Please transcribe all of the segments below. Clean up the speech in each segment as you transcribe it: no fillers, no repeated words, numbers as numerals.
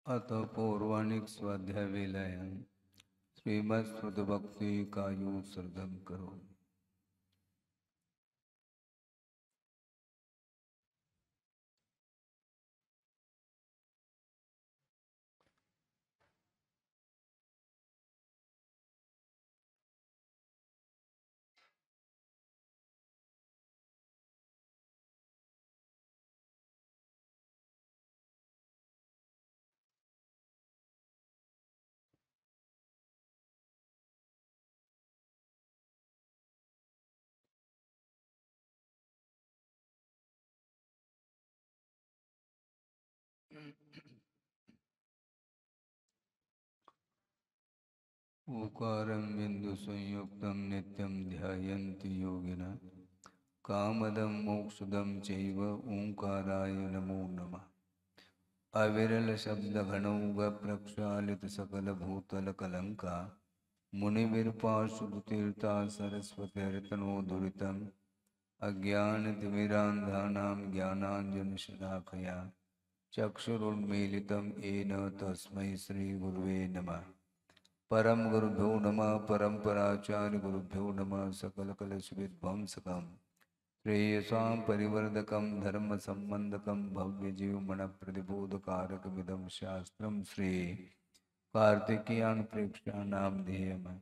अथ पौर्वाणिक स्वाध्याय वेलायाम श्रीमद्भक्ति कायुत्सर्गम करो। ओकारं बिंदु संयुक्तं नित्यं ध्यायन्ति योगिनः कामदं मोक्षदं चैव ओंकाराय नमो नमः। अविरल शब्द घनौघ प्रक्षालित सकल भूतल कलंका मुनिविरपाशुतीर्था सरस्वतीर्तनोदुरितम् अज्ञानतिमिरान्धानां ज्ञानाञ्जनशलाकया चक्षुरुन्मीलितं येन तस्मै श्रीगुरुवे नमः। परम गुरुभ्यो नमः। परम्पराचार्य गुरुभ्यो नमः। सकलकलशविध्वंसकं श्रेयसां परिवर्धकं धर्मसम्बन्धकं भव्यजीवमनप्रतिबोधकारकमिदं शास्त्रं श्री कार्तिकेयान् प्रेक्षाणां ध्येयम्।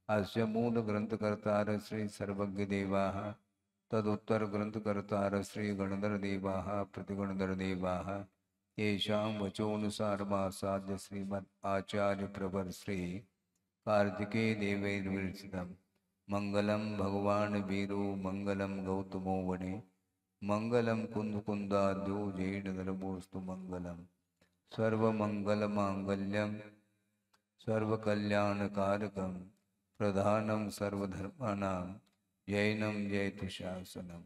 अस्य मूलग्रन्थकर्तारः श्री सर्वज्ञदेवाः, तदुत्तरग्रन्थकर्तारः श्री गणधरदेवाः, प्रतिगणधरदेवाः, येषां वचोनुसारमासाद्य श्रीमद् आचार्य प्रवर श्री कार्तिकेय देवैर्विरचितं। मंगलम भगवान वीरो मंगलम गौतमो वने मंगलम कुंदकुंदाद्यो जैनधर्मोस्तु मंगलम सर्वमंगलमांगल्यम सर्वकल्याणकारकं प्रधानं सर्वधर्माणां जैनं जयति शासनम्।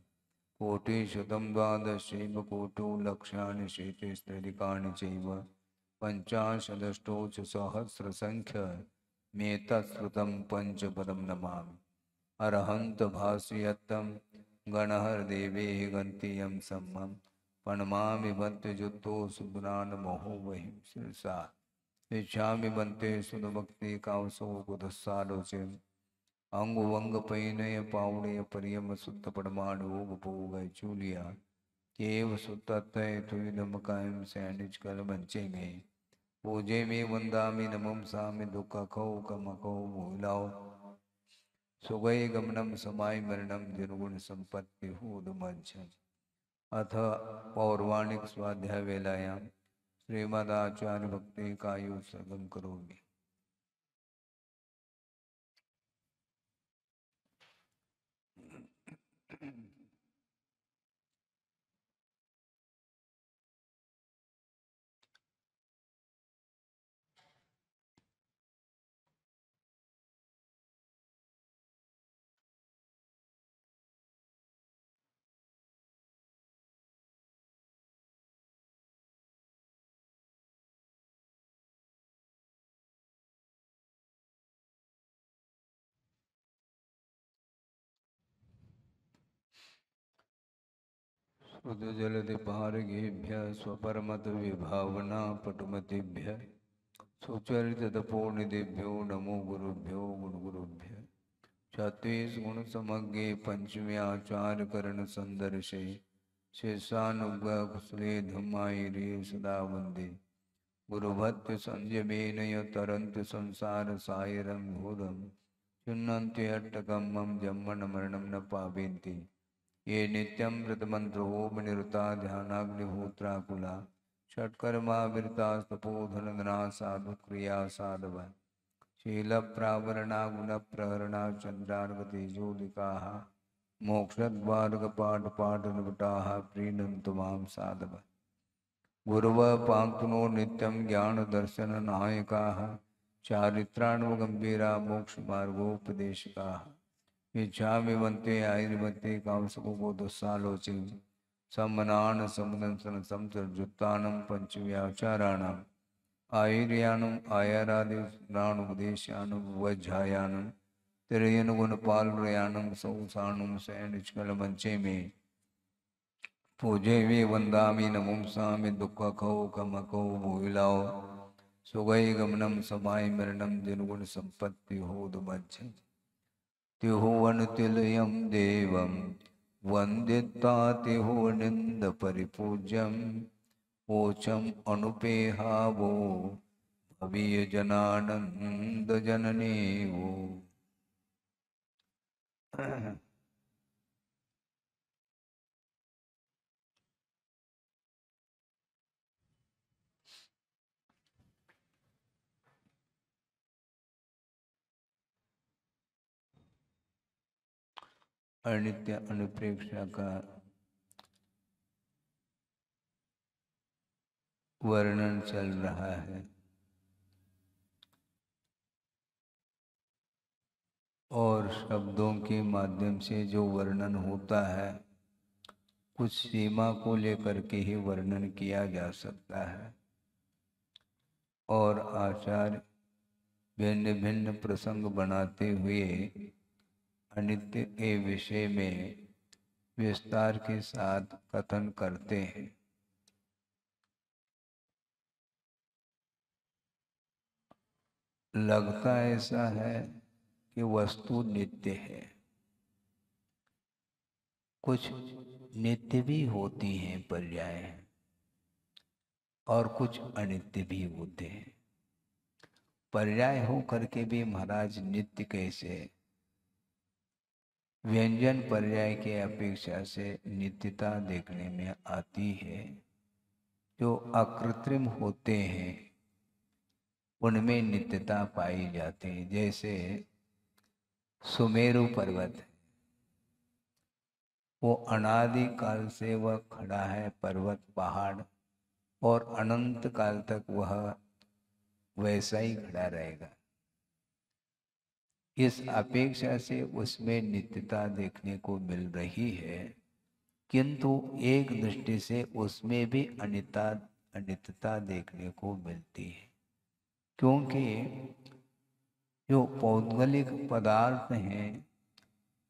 कोटिशतं द्वादशैवकोटो लक्षाणि शेतेस्त्रिकाणि चैव पञ्चाशदष्टौ च सहस्रसङ्ख्यमेतत्श्रुतं पञ्चपदं नमामि। अरहन्त भाष्यत्तं गणहरदेवेः गन्तीयं सम्मं प्रणमामि बन्त्यजुत्तो सुब्रानमहो वहिं शिरसा इच्छामि बन्ते सुधभक्ति कावसो कुतस्सालोचिम् अंग वंग पैनय पावड़े परियम सुत्त पड़माणोग भोग चूलिया केव सुत्तय तुम कायम सैनिज कल मंचे में पूजे में वंदा में नमम सा में दुख खो कम खो भूलाओ सुगय गमनम समाय मरणम निर्गुण संपत्ति हूद मंचन। अथ पौर्वाणिक स्वाध्याय वेलायाम श्रीमदाचार्य भक्ति कायुत्सर्गम करोमि। सुजलधिपारगेभ्य स्वपरमत विभावना पटुमतिभ्य सुचरितपूर्णिदेभ्यो नमो गुरुभ्यो गुरुगुरुभ्य। छत्तीस गुण समज्ञे पंचम्याचार करण संदर्शे शेषानुग्रह कुशले धमायिरे सदा वंदे गुरुभक्ति संयमेन तरंत संसार सायरं घोरं चिन्हन्ति अट्टकं मम जन्मन मरणं न पावन्ति ये नित्यं व्रतमन्त्रोपनिरता ध्यानाग्निहोत्राकुला षट्कर्माविरतास्तपोधनधना साधुक्रिया साधव शीलप्रावरणा गुणप्रहरणा चन्द्रार्कतेजोदिकाः मोक्षद्वारकपाटपाटनपटाः प्रीणन्तु मां साधव गुरवः पाक्तुनो नित्यं ज्ञानदर्शननायकाः चारित्राणुगम्भीरा मोक्षमार्गोपदेशकाः इच्छामि वन्ते आयुर्मते कामसुखबोधस्सालोचि सम्मनान समदंसन संसर्जुत्तानं पंचव्याचाराणाम् आयुर्यानम् आयारादिस्मराणुपदेशानं वज्झायानं तिरयनुगुणपालुरयानं सौसानं शयनिष्कलमञ्चे मे पूजे वे वंदामि नमुंसामि दुःखखौ कमखौ भूविलाओ सुगई गमनम समाय मरणम जिनगुण संपत्ति होद मज्ज तिहुवन तिलयम देवम वंदिता तिहु निंद परिपूज्यम ओचम अनुपेहावो भवीय जनानंद जननी वो। अनित्य अनुप्रेक्षा का वर्णन चल रहा है और शब्दों के माध्यम से जो वर्णन होता है कुछ सीमा को लेकर के ही वर्णन किया जा सकता है और आचार्य भिन्न भिन्न प्रसंग बनाते हुए अनित्य के विषय में विस्तार के साथ कथन करते हैं। लगता ऐसा है कि वस्तु नित्य है, कुछ नित्य भी होती हैं पर्याय और कुछ अनित्य भी होते हैं। पर्याय हो करके भी महाराज नित्य कैसे? व्यंजन पर्याय के अपेक्षा से नित्यता देखने में आती है। जो अकृत्रिम होते हैं उनमें नित्यता पाई जाती है। जैसे सुमेरु पर्वत, वो अनादि काल से वह खड़ा है पर्वत पहाड़, और अनंत काल तक वह वैसा ही खड़ा रहेगा। इस अपेक्षा से उसमें नित्यता देखने को मिल रही है, किंतु एक दृष्टि से उसमें भी अनित्यता देखने को मिलती है, क्योंकि जो पौद्गलिक पदार्थ हैं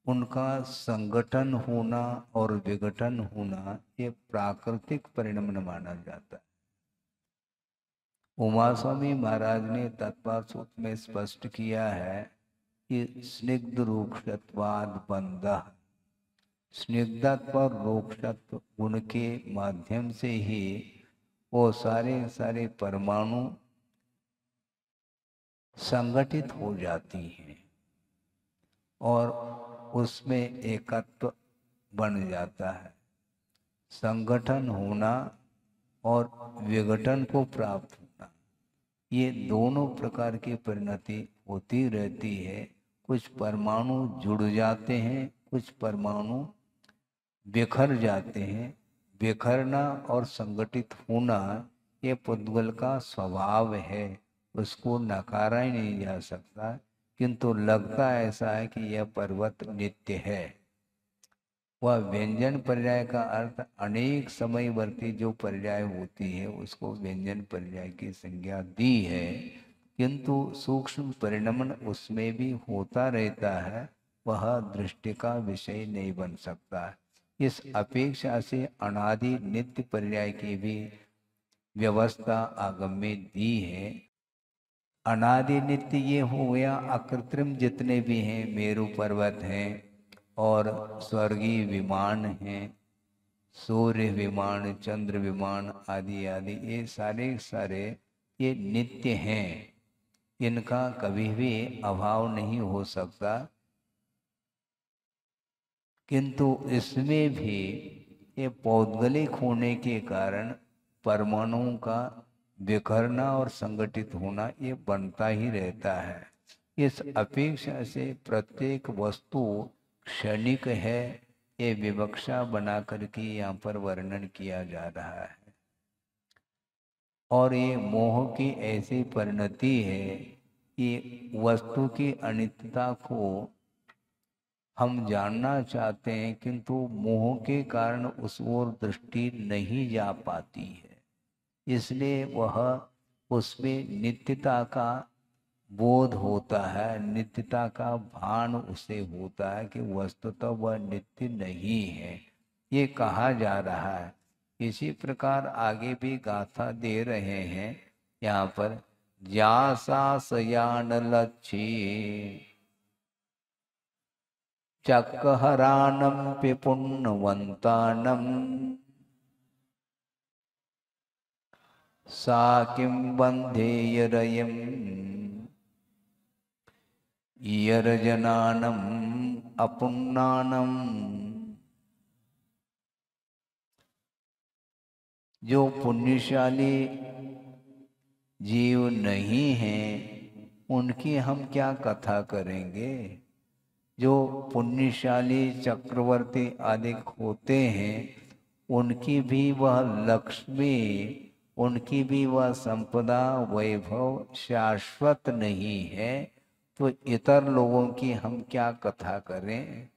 उनका संगठन होना और विघटन होना ये प्राकृतिक परिणाम माना जाता है। उमा स्वामी महाराज ने तत्पर सूत्र में स्पष्ट किया है कि स्निग्ध रूक्षत्वाद बंधः, स्निग्धत्व और रूक्षत्व गुण के माध्यम से ही वो सारे परमाणु संगठित हो जाती हैं और उसमें एकत्व बन जाता है। संगठन होना और विघटन को प्राप्त होना, ये दोनों प्रकार की परिणति होती रहती है। कुछ परमाणु जुड़ जाते हैं, कुछ परमाणु बिखर जाते हैं। बिखरना और संगठित होना ये पुद्गल का स्वभाव है, उसको नकारा ही नहीं जा सकता। किंतु लगता ऐसा है कि यह पर्वत नित्य है। वह व्यंजन पर्याय का अर्थ अनेक समयवर्ती जो पर्याय होती है उसको व्यंजन पर्याय की संज्ञा दी है, किंतु सूक्ष्म परिणमन उसमें भी होता रहता है, वह दृष्टि का विषय नहीं बन सकता। इस अपेक्षा से अनादि नित्य पर्याय की भी व्यवस्था आगम में दी है। अनादि नित्य ये हो गया अकृत्रिम जितने भी हैं, मेरु पर्वत हैं और स्वर्गीय विमान हैं, सूर्य विमान, चंद्र विमान आदि आदि, ये सारे ये नित्य हैं, इनका कभी भी अभाव नहीं हो सकता। किंतु इसमें भी ये पौद्गलिक होने के कारण परमाणुओं का बिखरना और संगठित होना ये बनता ही रहता है। इस अपेक्षा से प्रत्येक वस्तु क्षणिक है, ये विवक्षा बना करके यहाँ पर वर्णन किया जा रहा है। और ये मोह की ऐसी परिणति है कि वस्तु की अनित्यता को हम जानना चाहते हैं, किंतु मोह के कारण उस ओर दृष्टि नहीं जा पाती है, इसलिए वह उसमें नित्यता का बोध होता है, नित्यता का भान उसे होता है कि वस्तुतः वह नित्य नहीं है, ये कहा जा रहा है। इसी प्रकार आगे भी गाथा दे रहे हैं यहाँ पर ज्यासा सयान लच्छी चक्रहराणं पिपुण्यवन्तानं सा किं बन्धेयरयम् यरजनानम् अपुण्णानम्। जो पुण्यशाली जीव नहीं हैं उनकी हम क्या कथा करेंगे। जो पुण्यशाली चक्रवर्ती आदि होते हैं उनकी भी वह लक्ष्मी, उनकी भी वह संपदा वैभव शाश्वत नहीं है, तो इतर लोगों की हम क्या कथा करें।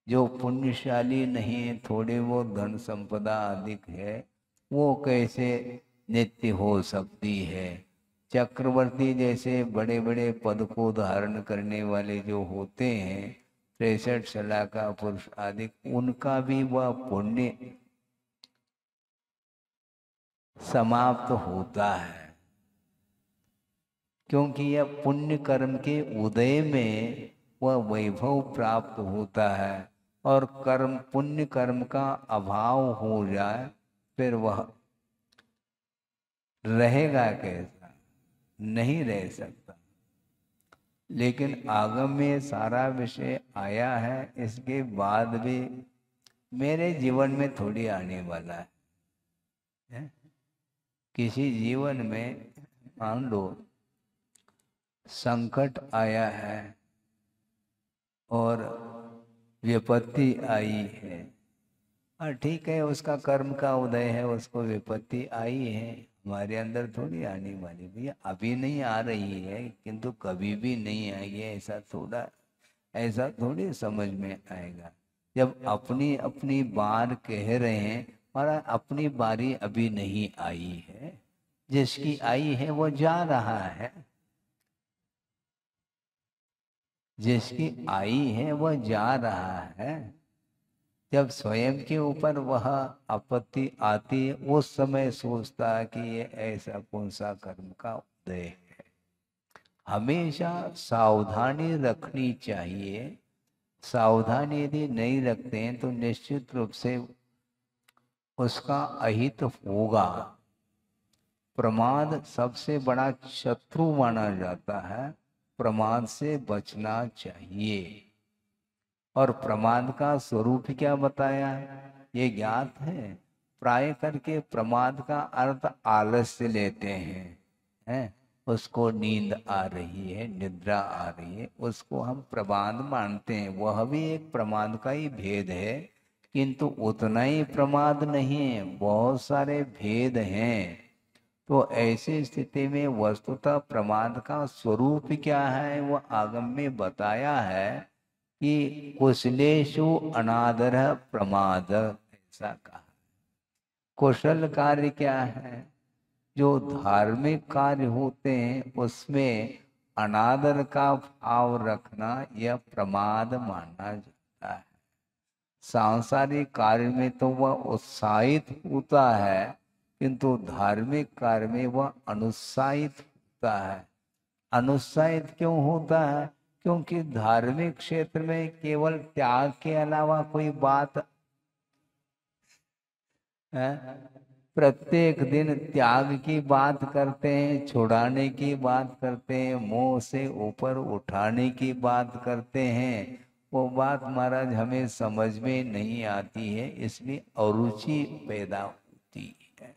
जो पुण्यशाली नहीं, थोड़े वो धन संपदा अधिक है, वो कैसे नित्य हो सकती है। चक्रवर्ती जैसे बड़े बड़े पद को धारण करने वाले जो होते हैं, 63 सलाह का पुरुष आदि, उनका भी वह पुण्य समाप्त होता है, क्योंकि यह पुण्य कर्म के उदय में वह वैभव प्राप्त होता है। और कर्म, पुण्य कर्म का अभाव हो जाए फिर वह रहेगा कैसा, नहीं रह सकता। लेकिन आगम में सारा विषय आया है, इसके बाद भी मेरे जीवन में थोड़ी आने वाला है। किसी जीवन में मान लो संकट आया है और विपत्ति आई है, और ठीक है, उसका कर्म का उदय है, उसको विपत्ति आई है, हमारे अंदर थोड़ी आने वाली। भैया अभी नहीं आ रही है किंतु कभी भी नहीं आएगी, ऐसा थोड़ी समझ में आएगा। जब अपनी अपनी बार कह रहे हैं और अपनी बारी अभी नहीं आई है, जिसकी आई है वो जा रहा है, जिसकी आई है वह जा रहा है। जब स्वयं के ऊपर वह आपत्ति आती है उस समय सोचता है कि ये ऐसा कौन सा कर्म का उदय है। हमेशा सावधानी रखनी चाहिए। सावधानी यदि नहीं रखते हैं तो निश्चित रूप से उसका अहित होगा। प्रमाद सबसे बड़ा शत्रु माना जाता है, प्रमाद से बचना चाहिए। और प्रमाद का स्वरूप क्या बताया ये ज्ञात है। प्राय करके प्रमाद का अर्थ आलस्य लेते हैं, उसको नींद आ रही है, निद्रा आ रही है, उसको हम प्रमाद मानते हैं। वह भी एक प्रमाद का ही भेद है, किंतु उतना ही प्रमाद नहीं है, बहुत सारे भेद हैं। तो ऐसी स्थिति में वस्तुतः प्रमाद का स्वरूप क्या है वो आगम में बताया है कि कुशलेषु अनादर प्रमाद, ऐसा कहा। कुशल कार्य क्या है, जो धार्मिक कार्य होते हैं उसमें अनादर का भाव रखना यह प्रमाद माना जाता है। सांसारिक कार्य में तो वह उत्साहित होता है, किंतु धार्मिक कार्य में वह अनुत्साहित होता है। अनुत्साहित क्यों होता है? क्योंकि धार्मिक क्षेत्र में केवल त्याग के अलावा कोई बात है। प्रत्येक दिन त्याग की बात करते हैं, छुड़ाने की बात करते हैं, मोह से ऊपर उठाने की बात करते हैं। वो बात महाराज हमें समझ में नहीं आती है, इसलिए अरुचि पैदा होती है।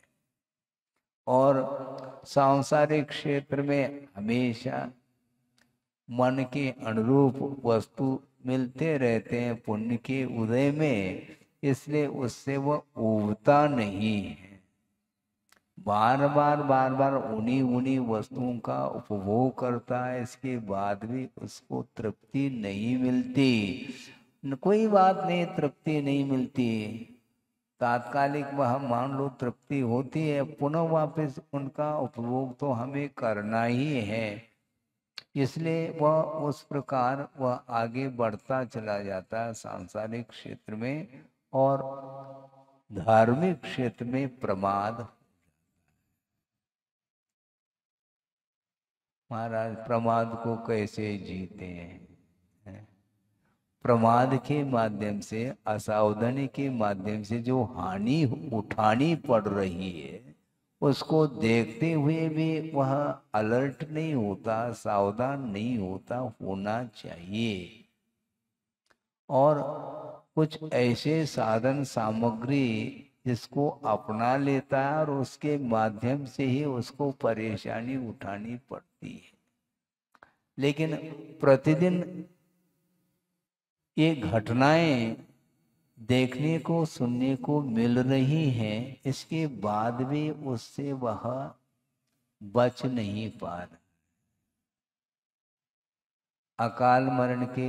और सांसारिक क्षेत्र में हमेशा मन के अनुरूप वस्तु मिलते रहते हैं पुण्य के उदय में, इसलिए उससे वह उबता नहीं है। बार बार उन्हीं उन्हीं वस्तुओं का उपभोग करता है, इसके बाद भी उसको तृप्ति नहीं मिलती। कोई बात नहीं, तृप्ति नहीं मिलती, तात्कालिक वह मान लो तृप्ति होती है, पुनः वापस उनका उपभोग तो हमें करना ही है। इसलिए वह उस प्रकार वह आगे बढ़ता चला जाता है सांसारिक क्षेत्र में, और धार्मिक क्षेत्र में प्रमाद महाराज प्रमाद को कैसे जीते हैं? प्रमाद के माध्यम से, असावधानी के माध्यम से जो हानि उठानी पड़ रही है, उसको देखते हुए भी वह अलर्ट नहीं होता, सावधान नहीं होता, होना चाहिए। और कुछ ऐसे साधन सामग्री जिसको अपना लेता है और उसके माध्यम से ही उसको परेशानी उठानी पड़ती है। लेकिन प्रतिदिन ये घटनाएं देखने को, सुनने को मिल रही हैं, इसके बाद भी उससे वह बच नहीं पा रहा। अकाल मरण के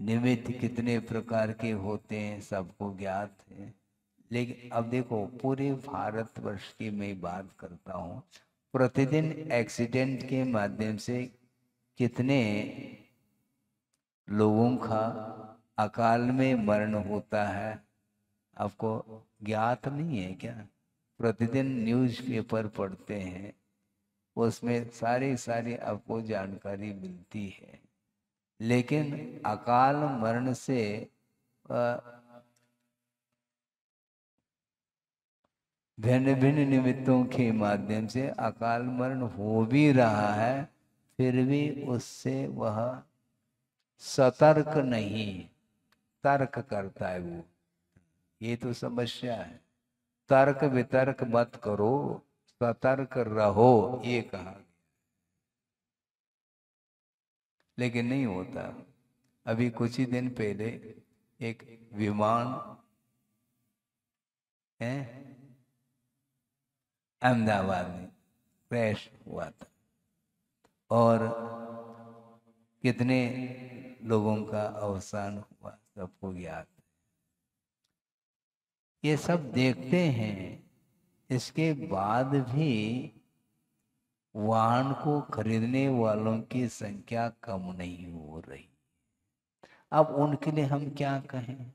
निमित्त कितने प्रकार के होते हैं सबको ज्ञात है। लेकिन अब देखो, पूरे भारतवर्ष की मैं बात करता हूँ, प्रतिदिन एक्सीडेंट के माध्यम से कितने लोगों का अकाल में मरण होता है, आपको ज्ञात नहीं है क्या? प्रतिदिन न्यूज़पेपर पढ़ते हैं, उसमें सारी सारी आपको जानकारी मिलती है। लेकिन अकाल मरण से भिन्न भिन्न निमित्तों के माध्यम से अकाल मरण हो भी रहा है, फिर भी उससे वह सतर्क नहीं, तर्क करता है वो। ये तो समस्या है। तर्क वितर्क मत करो, सतर्क रहो, ये कहा। लेकिन नहीं होता। अभी कुछ ही दिन पहले एक विमान है अहमदाबाद में क्रैश हुआ था और कितने लोगों का अवसान हुआ, सबको याद है। ये सब देखते हैं, इसके बाद भी वाहन को खरीदने वालों की संख्या कम नहीं हो रही। अब उनके लिए हम क्या कहें?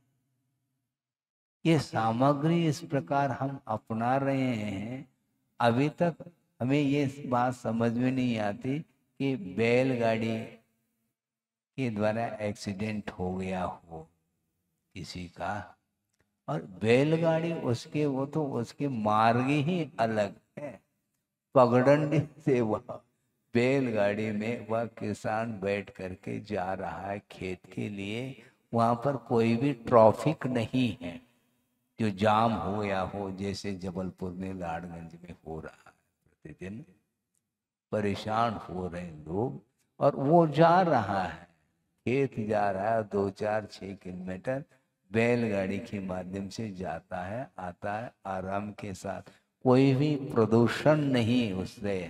ये सामग्री इस प्रकार हम अपना रहे हैं, अभी तक हमें ये बात समझ में नहीं आती कि बैलगाड़ी के द्वारा एक्सीडेंट हो गया हो किसी का, और बैलगाड़ी उसके, वो तो उसके मार्ग ही अलग है। पगडंडी से वह बैलगाड़ी में वह किसान बैठ करके जा रहा है खेत के लिए, वहां पर कोई भी ट्रैफिक नहीं है जो जाम हो या हो, जैसे जबलपुर में लाड़गंज में हो रहा है। प्रतिदिन परेशान हो रहे लोग, और वो जा रहा है, खेत जा रहा है, 2-4-6 किलोमीटर बैलगाड़ी के माध्यम से जाता है, आता है आराम के साथ, कोई भी प्रदूषण नहीं उससे।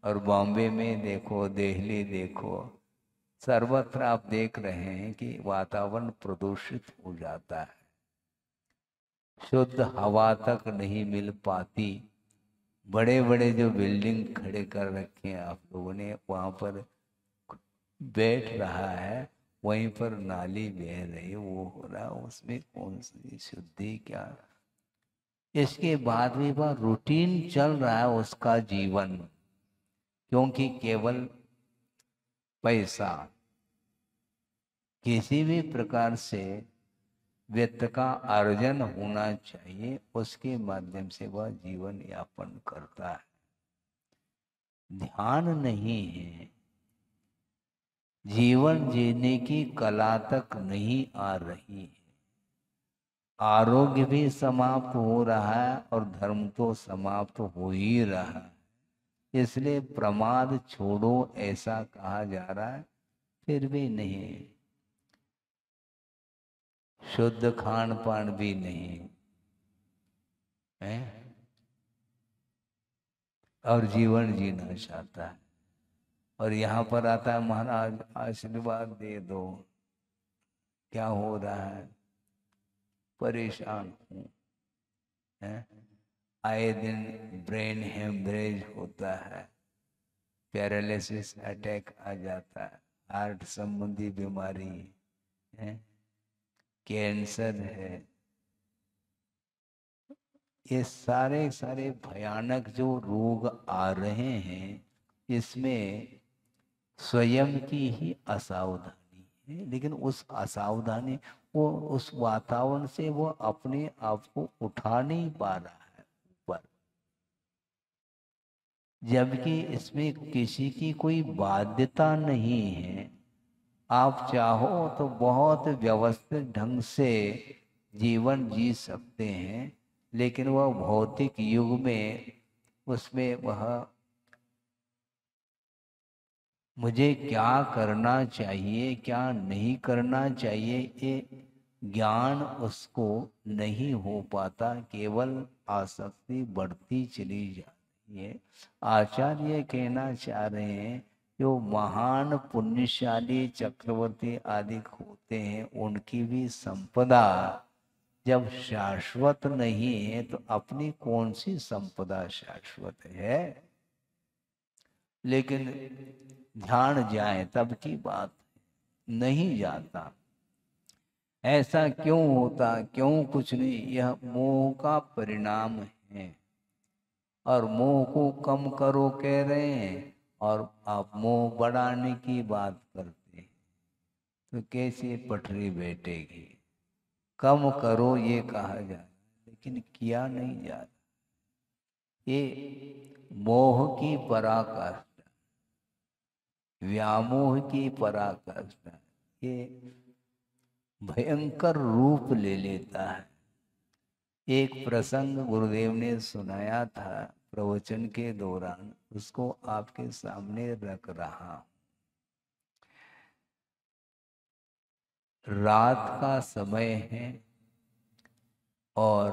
और बॉम्बे में देखो, दिल्ली देखो, सर्वत्र आप देख रहे हैं कि वातावरण प्रदूषित हो जाता है, शुद्ध हवा तक नहीं मिल पाती। बड़े बड़े जो बिल्डिंग खड़े कर रखे हैं आप लोगों ने, वहां पर बैठ रहा है, वहीं पर नाली बह रही, वो हो रहा, उसमें कौन सी शुद्धि क्या? इसके बाद भी वह रूटीन चल रहा है उसका जीवन, क्योंकि केवल पैसा, किसी भी प्रकार से वित्त का अर्जन होना चाहिए, उसके माध्यम से वह जीवन यापन करता है। ध्यान नहीं है, जीवन जीने की कला तक नहीं आ रही है, आरोग्य भी समाप्त हो रहा है और धर्म तो समाप्त हो ही रहा है। इसलिए प्रमाद छोड़ो ऐसा कहा जा रहा है, फिर भी नहीं, शुद्ध खान पान भी नहीं है, और जीवन जीना चाहता है। और यहाँ पर आता है, महाराज आशीर्वाद दे दो। क्या हो रहा है? परेशान हूँ, आए दिन ब्रेन हेमरेज होता है, पैरालिसिस अटैक आ जाता है, हार्ट संबंधी बीमारी है, कैंसर है, ये सारे सारे भयानक जो रोग आ रहे हैं, इसमें स्वयं की ही असावधानी है, लेकिन उस असावधानी वो उस वातावरण से वो अपने आप को उठा नहीं पा रहा है ऊपर, जबकि इसमें किसी की कोई बाध्यता नहीं है। आप चाहो तो बहुत व्यवस्थित ढंग से जीवन जी सकते हैं, लेकिन वह भौतिक युग में उसमें वह मुझे क्या करना चाहिए क्या नहीं करना चाहिए ये ज्ञान उसको नहीं हो पाता, केवल आसक्ति बढ़ती चली जाती है। आचार्य कहना चाह रहे हैं जो महान पुण्यशाली चक्रवर्ती आदि होते हैं उनकी भी संपदा जब शाश्वत नहीं है तो अपनी कौन सी संपदा शाश्वत है। लेकिन ध्यान जाए तब की बात, नहीं जाता। ऐसा क्यों होता, क्यों कुछ नहीं, यह मोह का परिणाम है। और मोह को कम करो कह रहे हैं और आप मोह बढ़ाने की बात करते हैं, तो कैसे पटरी बैठेगी। कम करो ये कहा जा रहा है लेकिन किया नहीं जा रहा। ये मोह की पराकाष्ठा, व्यामोह की पराकाष्ठा, ये भयंकर रूप ले लेता है। एक प्रसंग गुरुदेव ने सुनाया था प्रवचन के दौरान, उसको आपके सामने रख रहा हूं। रात का समय है और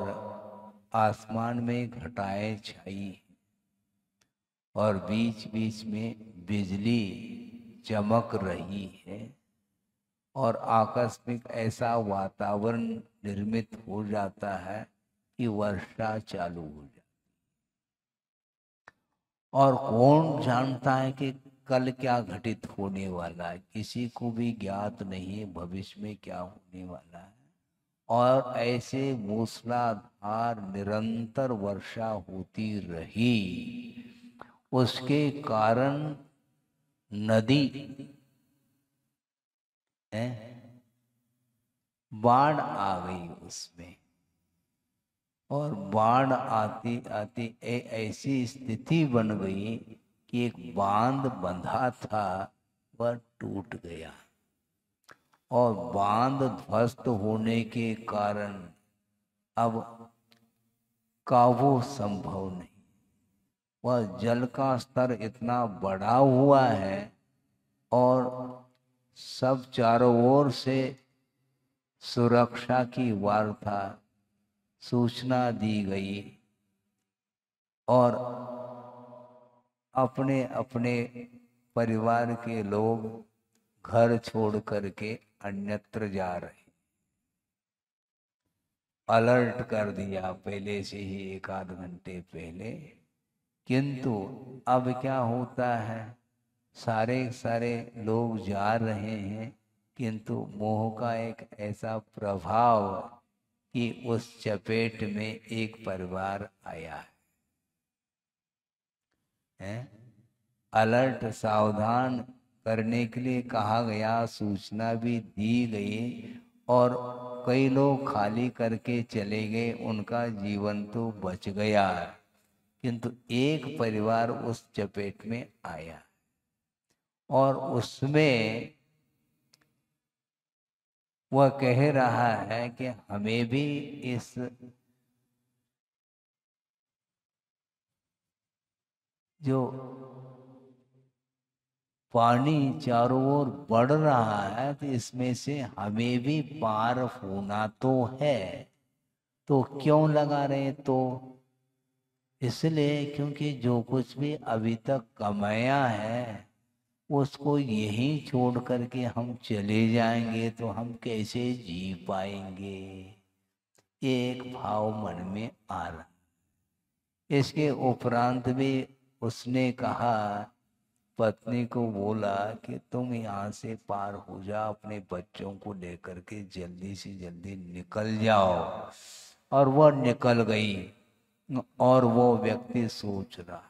आसमान में घटाएं छाई और बीच बीच में बिजली चमक रही है और आकस्मिक ऐसा वातावरण निर्मित हो जाता है कि वर्षा चालू हो जाती। और कौन जानता है कि कल क्या घटित होने वाला है, किसी को भी ज्ञात नहीं है भविष्य में क्या होने वाला है। और ऐसे मूसलाधार निरंतर वर्षा होती रही, उसके कारण नदी बाढ़ आ गई उसमें। और बाढ़ आती आती ऐसी स्थिति बन गई कि एक बांध बंधा था वह टूट गया और बांध ध्वस्त होने के कारण अब काबू संभव नहीं। वह जल का स्तर इतना बढ़ा हुआ है और सब चारों ओर से सुरक्षा की वार्ता सूचना दी गई और अपने अपने परिवार के लोग घर छोड़ करके अन्यत्र जा रहे। अलर्ट कर दिया पहले से ही, एक आध घंटे पहले। किंतु अब क्या होता है, सारे सारे लोग जा रहे हैं, किंतु मोह का एक ऐसा प्रभाव कि उस चपेट में एक परिवार आया है। अलर्ट सावधान करने के लिए कहा गया, सूचना भी दी गई और कई लोग खाली करके चले गए, उनका जीवन तो बच गया, किंतु एक परिवार उस चपेट में आया और उसमें वह कह रहा है कि हमें भी इस जो पानी चारों ओर बढ़ रहा है तो इसमें से हमें भी पार होना तो है, तो क्यों लगा रहे, तो इसलिए क्योंकि जो कुछ भी अभी तक कमाया है उसको यहीं छोड़ करके हम चले जाएंगे तो हम कैसे जी पाएंगे, एक भाव मन में आ रहा। इसके उपरांत भी उसने कहा, पत्नी को बोला कि तुम यहाँ से पार हो जाओ, अपने बच्चों को लेकर के जल्दी से जल्दी निकल जाओ। और वह निकल गई और वो व्यक्ति सोच रहा है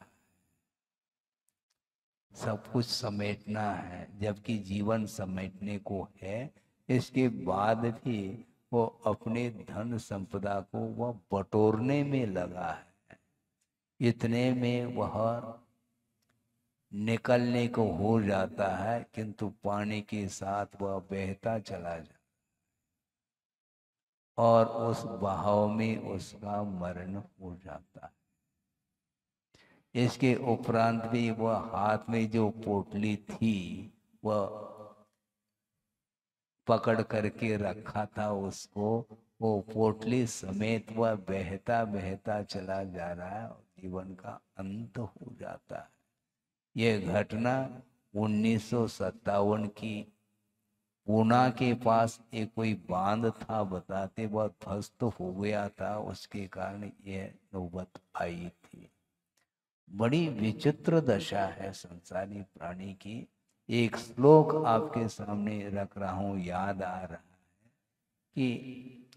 सब कुछ समेटना है, जबकि जीवन समेटने को है। इसके बाद भी वो अपने धन संपदा को वह बटोरने में लगा है। इतने में वह निकलने को हो जाता है, किंतु पानी के साथ वह बहता चला जाता और उस बहाव में उसका मरण हो जाता है। इसके उपरांत भी वह हाथ में जो पोटली थी वह पकड़ करके रखा था उसको, वो पोटली समेत वह बहता बहता चला जा रहा है और जीवन का अंत हो जाता है। यह घटना 1957 की पूना के पास एक कोई बांध था, बताते वह ध्वस्त हो गया था, उसके कारण यह नौबत आई थी। बड़ी विचित्र दशा है संसारी प्राणी की। एक श्लोक आपके सामने रख रहा हूं, याद आ रहा है कि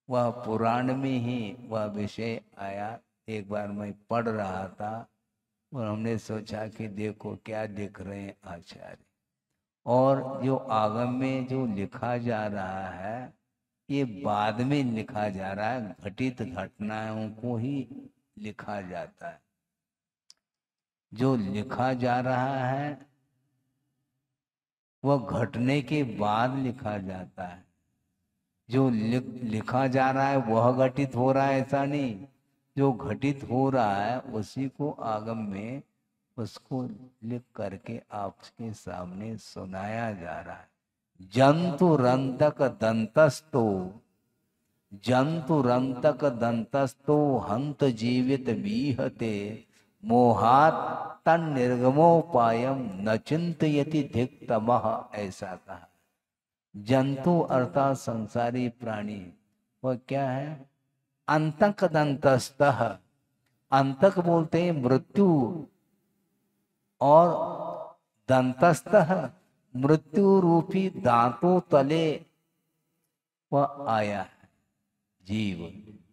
वह पुराण में ही वह विषय आया। एक बार मैं पढ़ रहा था और हमने सोचा कि देखो क्या लिख रहे हैं आचार्य, और जो आगम में जो लिखा जा रहा है ये बाद में लिखा जा रहा है, घटित घटनाओं को ही लिखा जाता है। जो लिखा जा रहा है वह घटने के बाद लिखा जाता है। जो लिखा जा रहा है वह घटित हो रहा है, ऐसा नहीं। जो घटित हो रहा है उसी को आगम में उसको लिख करके आपके सामने सुनाया जा रहा है। जंतु रंतक दंतस्तो, जंतु रंतक दंतस्तो हंत जीवित बीहते, मोहात तन निर्गमोपायम न चिंतयति धिक्तमः, ऐसा कहा। जंतु अर्थात संसारी प्राणी वह क्या है? अंतक दंतस्तः, अंतक बोलते हैं मृत्यु, और दंतस्तः मृत्यु रूपी दांतों तले वह आया है जीव।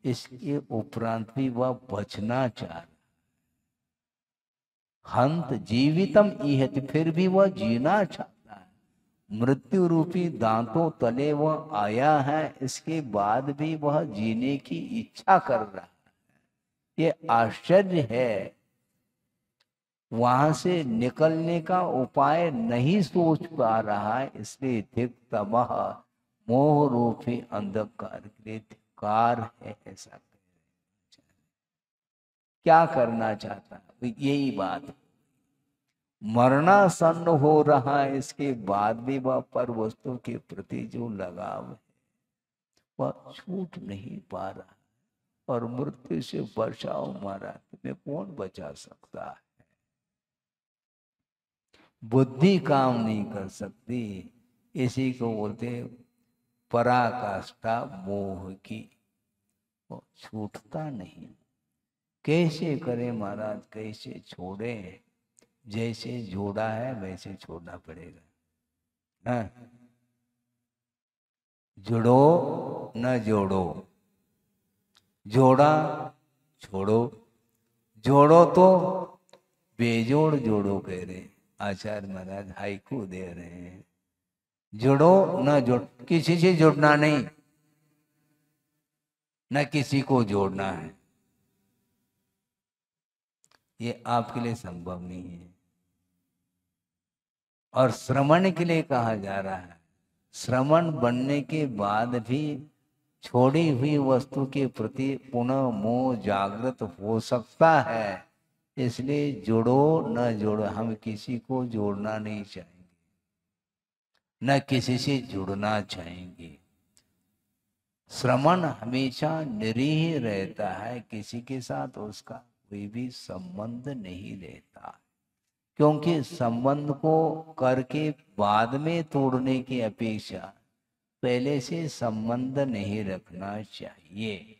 इसके उपरांत भी वह बचना चाह रहा। हंत जीवितम इहति, फिर भी वह जीना चाहता है। मृत्यु रूपी दांतों तले वह आया है, इसके बाद भी वह जीने की इच्छा कर रहा है। ये आश्चर्य है। वहां से निकलने का उपाय नहीं सोच पा रहा है, इसलिए धिक्तमः, मोह रूपी अंधकार के लिए धिक्कार है, ऐसा कह रहे हैं। क्या करना चाहता है? यही बात, मरणासन्न हो रहा है, इसके बाद भी वह पर वस्तु के प्रति जो लगाव है वह छूट नहीं पा रहा। और मृत्यु से बचाओ महाराज, तुम्हें कौन बचा सकता है? बुद्धि काम नहीं कर सकती। इसी को बोलते पराकाष्ठा मोह की, वो छूटता नहीं। कैसे करे महाराज, कैसे छोड़े? जैसे जोड़ा है वैसे छोड़ना पड़ेगा। हाँ? जुड़ो न जोड़ो, जोड़ा छोड़ो, जोड़ो तो बेजोड़ जोड़ो, कह रहे आचार्य महाराज, हाइकू दे रहे हैं। जुड़ो न जोड़, किसी से जुड़ना नहीं, न किसी को जोड़ना है, ये आपके लिए संभव नहीं है। और श्रवण के लिए कहा जा रहा है। श्रवण बनने के बाद भी छोड़ी हुई वस्तु के प्रति पुनः मोह जागृत हो सकता है। इसलिए जोड़ो न जोड़ो, हम किसी को जोड़ना नहीं चाहेंगे, न किसी से जुड़ना चाहेंगे। श्रवण हमेशा निरीह रहता है, किसी के साथ उसका कोई भी संबंध नहीं रहता, क्योंकि संबंध को करके बाद में तोड़ने की अपेक्षा पहले से संबंध नहीं रखना चाहिए।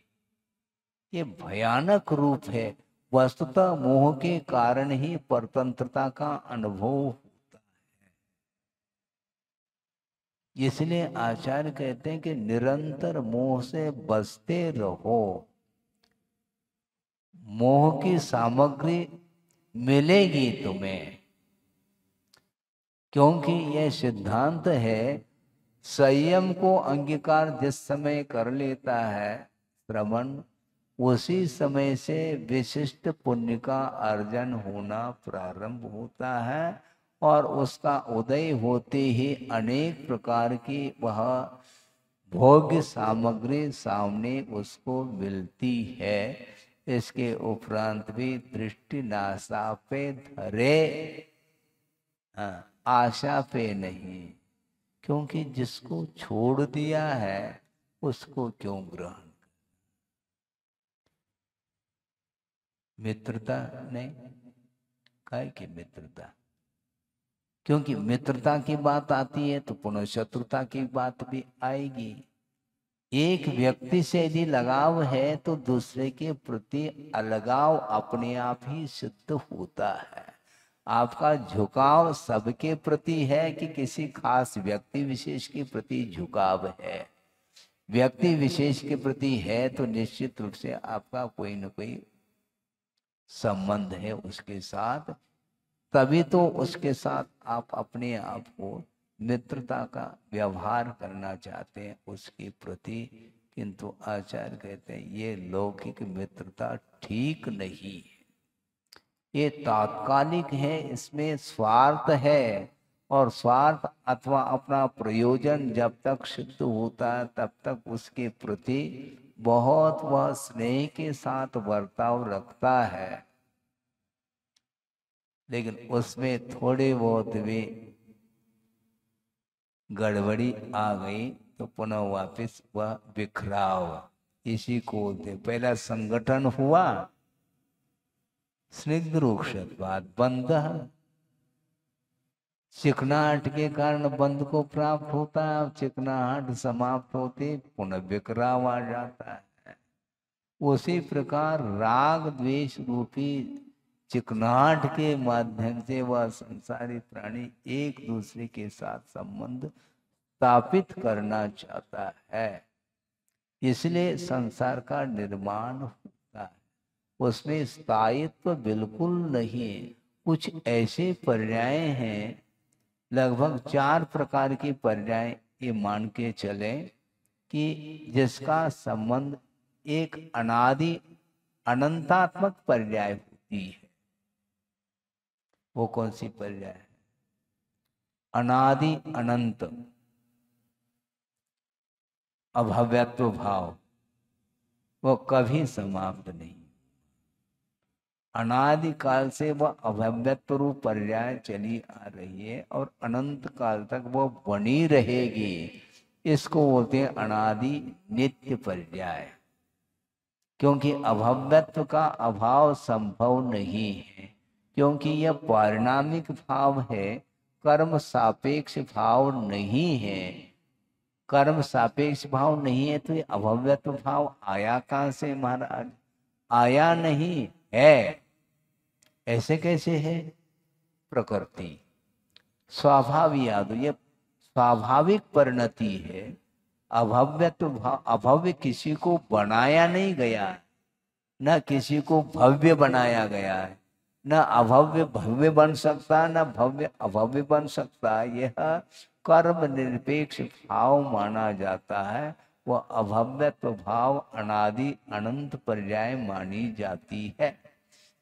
ये भयानक रूप है। वस्तुतः मोह के कारण ही परतंत्रता का अनुभव होता है। इसलिए आचार्य कहते हैं कि निरंतर मोह से बचते रहो। मोह की सामग्री मिलेगी तुम्हें, क्योंकि यह सिद्धांत है, संयम को अंगीकार जिस समय कर लेता है श्रवण, उसी समय से विशिष्ट पुण्य का अर्जन होना प्रारंभ होता है और उसका उदय होते ही अनेक प्रकार की वह भोग्य सामग्री सामने उसको मिलती है। इसके उपरांत भी दृष्टि नासा पे धरे, आशा पे नहीं, क्योंकि जिसको छोड़ दिया है उसको क्यों ग्रहण। मित्रता नहीं, काय की मित्रता, क्योंकि मित्रता की बात आती है तो पुनः शत्रुता की बात भी आएगी। एक व्यक्ति से यदि लगाव है तो दूसरे के प्रति अलगाव अपने आप ही सिद्ध होता है। आपका झुकाव सबके प्रति है कि किसी खास व्यक्ति विशेष के प्रति झुकाव है? व्यक्ति विशेष के प्रति है तो निश्चित रूप से आपका कोई न कोई संबंध है उसके साथ, तभी तो उसके साथ आप अपने आप को मित्रता का व्यवहार करना चाहते हैं उसके प्रति। किंतु आचार्य कहते हैं ये लौकिक मित्रता ठीक नहीं है, ये तात्कालिक है, इसमें स्वार्थ है और स्वार्थ अथवा अपना प्रयोजन जब तक सिद्ध होता है तब तक उसके प्रति बहुत वह स्नेह के साथ बर्ताव रखता है, लेकिन उसमें थोड़े बहुत भी गड़बड़ी आ गई तो पुनः वापस वह बिखराव। इसी को बोलते, पहला संगठन हुआ, स्निग्ध रूक्षत्वाद बंध, चिकनाहट के कारण बंध को प्राप्त होता है, चिकनाहट समाप्त होते पुनः बिखराव आ जाता है। उसी प्रकार राग द्वेष रूपी चिकनाहट के माध्यम से वह संसारी प्राणी एक दूसरे के साथ संबंध स्थापित करना चाहता है, इसलिए संसार का निर्माण होता है। उसमें स्थायित्व बिल्कुल नहीं। कुछ ऐसे पर्याय हैं, लगभग 4 प्रकार की पर्याय ये मान के चले कि जिसका संबंध एक अनादि अनंतात्मक पर्याय होती है। वो कौन सी पर्याय है? अनादि अनंत अभव्यत्व भाव, वो कभी समाप्त नहीं, अनादि काल से वह अभव्यत्व रूप पर्याय चली आ रही है और अनंत काल तक वो बनी रहेगी। इसको बोलते हैं अनादि नित्य पर्याय, क्योंकि अभव्यत्व का अभाव संभव नहीं है, क्योंकि यह पारिणामिक भाव है, कर्म सापेक्ष भाव नहीं है। कर्म सापेक्ष भाव नहीं है तो ये अभव्यत्व भाव आया कहां से महाराज? आया नहीं है। ऐसे कैसे है? प्रकृति स्वाभाविक यादव, ये स्वाभाविक परिणति है। अभव्यत्व भाव, अभव्य किसी को बनाया नहीं गया, न किसी को भव्य बनाया गया है, न अभव्य भव्य बन सकता, न भव्य अभव्य बन सकता। यह कर्म निरपेक्ष भाव माना जाता है। वह अभव्यत्व भाव अनादि अनंत पर्याय मानी जाती है।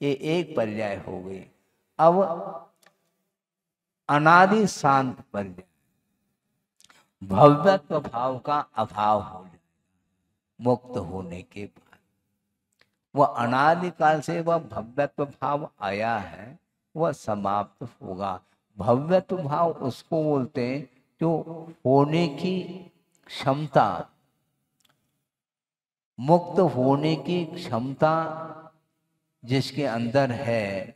ये एक पर्याय हो गई। अब अनादि शांत पर्याय, भव्यत्व भाव का अभाव हो जाए मुक्त होने के बाद। वह अनादिकाल से वह भव्यत्व भाव आया है, वह समाप्त होगा। भव्यत्व भाव उसको बोलते हैं जो होने की क्षमता, मुक्त होने की क्षमता जिसके अंदर है,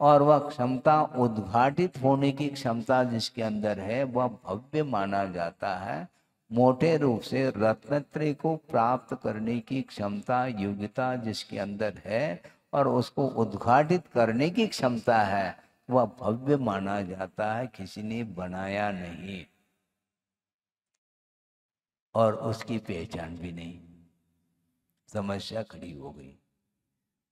और वह क्षमता उद्घाटित होने की क्षमता जिसके अंदर है, वह भव्य माना जाता है। मोटे रूप से रत्नत्रय को प्राप्त करने की क्षमता, योग्यता जिसके अंदर है और उसको उद्घाटित करने की क्षमता है, वह भव्य माना जाता है। किसी ने बनाया नहीं और उसकी पहचान भी नहीं। समस्या खड़ी हो गई।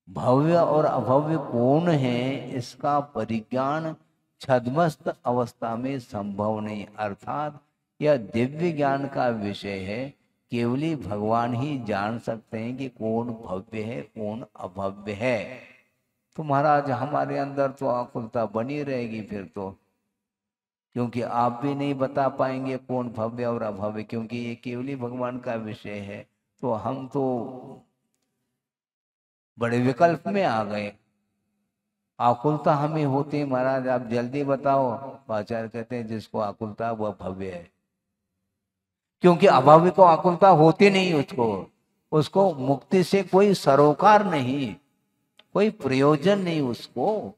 भव्य और अभव्य कौन है, इसका परिज्ञान छद्मस्त अवस्था में संभव नहीं, अर्थात यह दिव्य ज्ञान का विषय है। केवली भगवान ही जान सकते हैं कि कौन भव्य है कौन अभव्य है। तो महाराज हमारे अंदर तो आकुलता बनी रहेगी फिर तो, क्योंकि आप भी नहीं बता पाएंगे कौन भव्य और अभव्य, क्योंकि ये केवली भगवान का विषय है। तो हम तो बड़े विकल्प में आ गए। आकुलता हमें होती है महाराज, आप जल्दी बताओ। तो आचार्य कहते हैं जिसको आकुलता वह भव्य है, क्योंकि अभव्य को आकुलता होती नहीं। उसको मुक्ति से कोई सरोकार नहीं, कोई प्रयोजन नहीं। उसको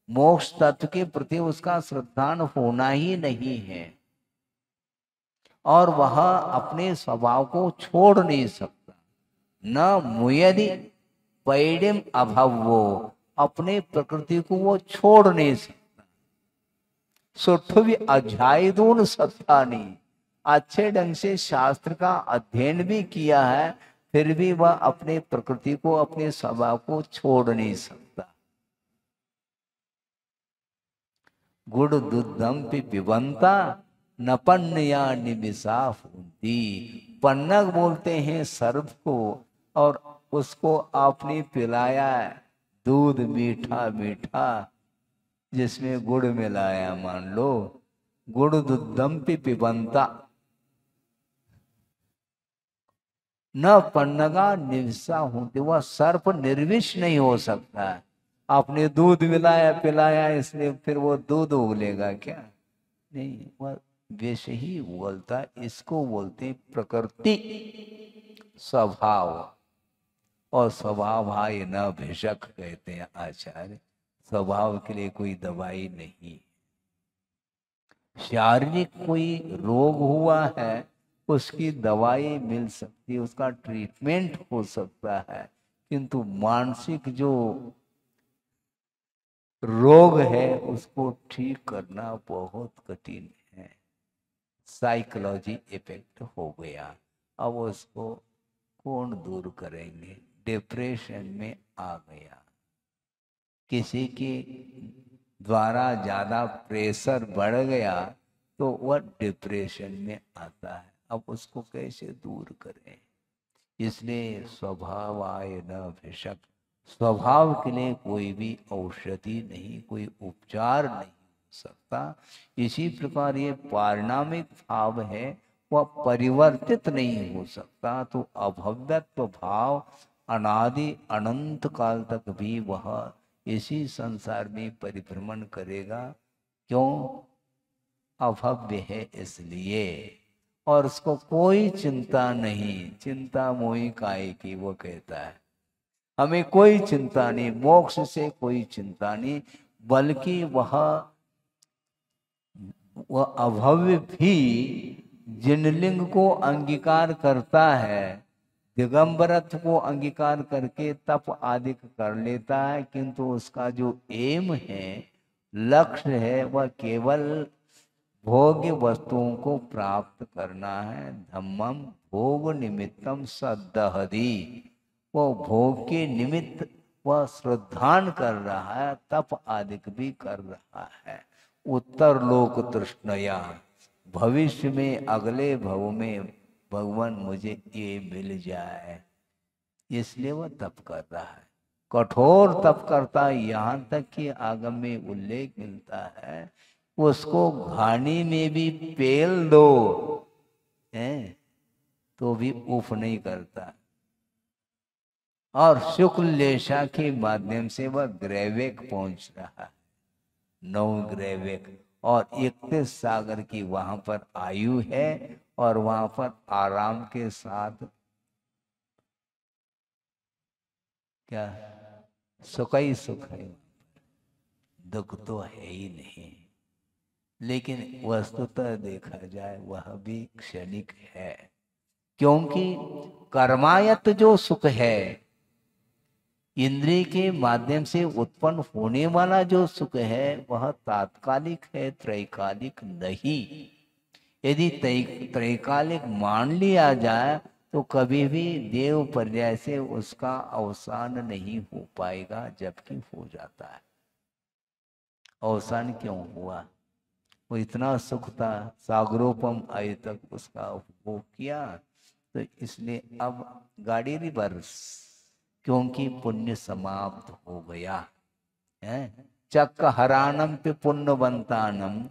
मोक्ष तत्व के प्रति उसका श्रद्धान होना ही नहीं है, और वह अपने स्वभाव को छोड़ नहीं सकता। न मुयदि पैडिम अभवो, अपने प्रकृति को वो छोड़ नहीं सकता। सुठवी अध्यायदून सत्तानी, अच्छे ढंग से शास्त्र का अध्ययन भी किया है, फिर भी वह अपने प्रकृति को अपने स्वभाव को छोड़ नहीं सकता। गुड़ दुद्धम पिबंता नपन्नया निमिषा फूंती। पन्नग बोलते हैं सर्प को, और उसको आपने पिलाया दूध मीठा मीठा जिसमें गुड़ मिलाया, मान लो गुड़ दुद्धम पिबंता न पन्नगा निविषा होती। वह सर्प निर्विष नहीं हो सकता है। आपने दूध मिलाया पिलाया इसलिए फिर वो दूध उगलेगा क्या? नहीं, वह विष ही उगलता। इसको बोलते प्रकृति स्वभाव, और स्वभाव भाई न भिषक कहते हैं आचार्य। स्वभाव के लिए कोई दवाई नहीं। शारीरिक कोई रोग हुआ है उसकी दवाई मिल सकती है, उसका ट्रीटमेंट हो सकता है, किंतु मानसिक जो रोग है उसको ठीक करना बहुत कठिन है। साइकोलॉजी इफेक्ट हो गया, अब उसको कौन दूर करेंगे? डिप्रेशन में आ गया, किसी के द्वारा ज्यादा प्रेशर बढ़ गया तो वह डिप्रेशन में आता है। अब उसको कैसे दूर करें? इसलिए स्वभाव आए न भिषक, स्वभाव के लिए कोई भी औषधि नहीं, कोई उपचार नहीं हो सकता। इसी प्रकार ये पारिणामिक भाव है, वह परिवर्तित नहीं हो सकता। तो अभव्यत्व भाव अनादि अनंत काल तक भी वह इसी संसार में परिभ्रमण करेगा। क्यों? अभव्य है इसलिए, और उसको कोई चिंता नहीं। चिंता मोहि काहे की, वो कहता है हमें कोई चिंता नहीं, मोक्ष से कोई चिंता नहीं, बल्कि वह अभव्य भी जिनलिंग को अंगीकार करता है, दिगंबरत्व को अंगीकार करके तप आदि कर लेता है, किंतु उसका जो एम है, लक्ष्य है, वह केवल भोग्य वस्तुओं को प्राप्त करना है। धम्मम भोग निमित्तम सदहदी, वो भोग के निमित्त वह श्रद्धान कर रहा है, तप आदि भी कर रहा है। उत्तर लोक तृष्णया, भविष्य में अगले भव में भगवान मुझे ये मिल जाए, इसलिए वह तप कर रहा है। कठोर तप करता है, यहाँ तक कि आगम में उल्लेख मिलता है उसको घानी में भी पेल दो हैं तो भी उफ नहीं करता। और शुक्ल लेशा के माध्यम से वह ग्रैवेक पहुंच रहा है, 9 ग्रैवेक, और 31 सागर की वहां पर आयु है, और वहां पर आराम के साथ क्या सुख ही सुख है, दुख तो है ही नहीं। लेकिन वस्तुतः देखा जाए वह भी क्षणिक है, क्योंकि कर्मायत जो सुख है, इंद्रिय के माध्यम से उत्पन्न होने वाला जो सुख है, वह तात्कालिक है, त्रैकालिक नहीं। यदि त्रैकालिक मान लिया जाए तो कभी भी देव पर्याय से उसका अवसान नहीं हो पाएगा, जबकि हो जाता है। अवसान क्यों हुआ? वो इतना सुख था, सागरोपम आय तक उसका उपभोग किया, तो इसलिए अब गाड़ी रिवर्स, क्योंकि पुण्य समाप्त हो गया है। चक्क हरानम पे पुण्यवंतानम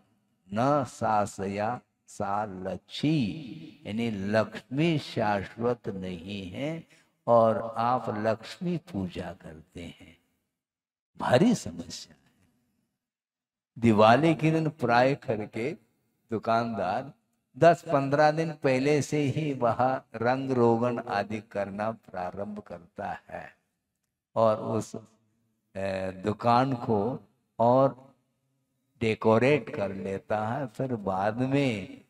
न सासया सा लक्ष्मी, यानी लक्ष्मी शाश्वत नहीं है और आप लक्ष्मी पूजा करते हैं, भारी समस्या है। दिवाली के दिन प्राय करके दुकानदार 10-15 दिन पहले से ही वह रंग रोगन आदि करना प्रारंभ करता है और उस दुकान को और डेकोरेट कर लेता है। फिर बाद में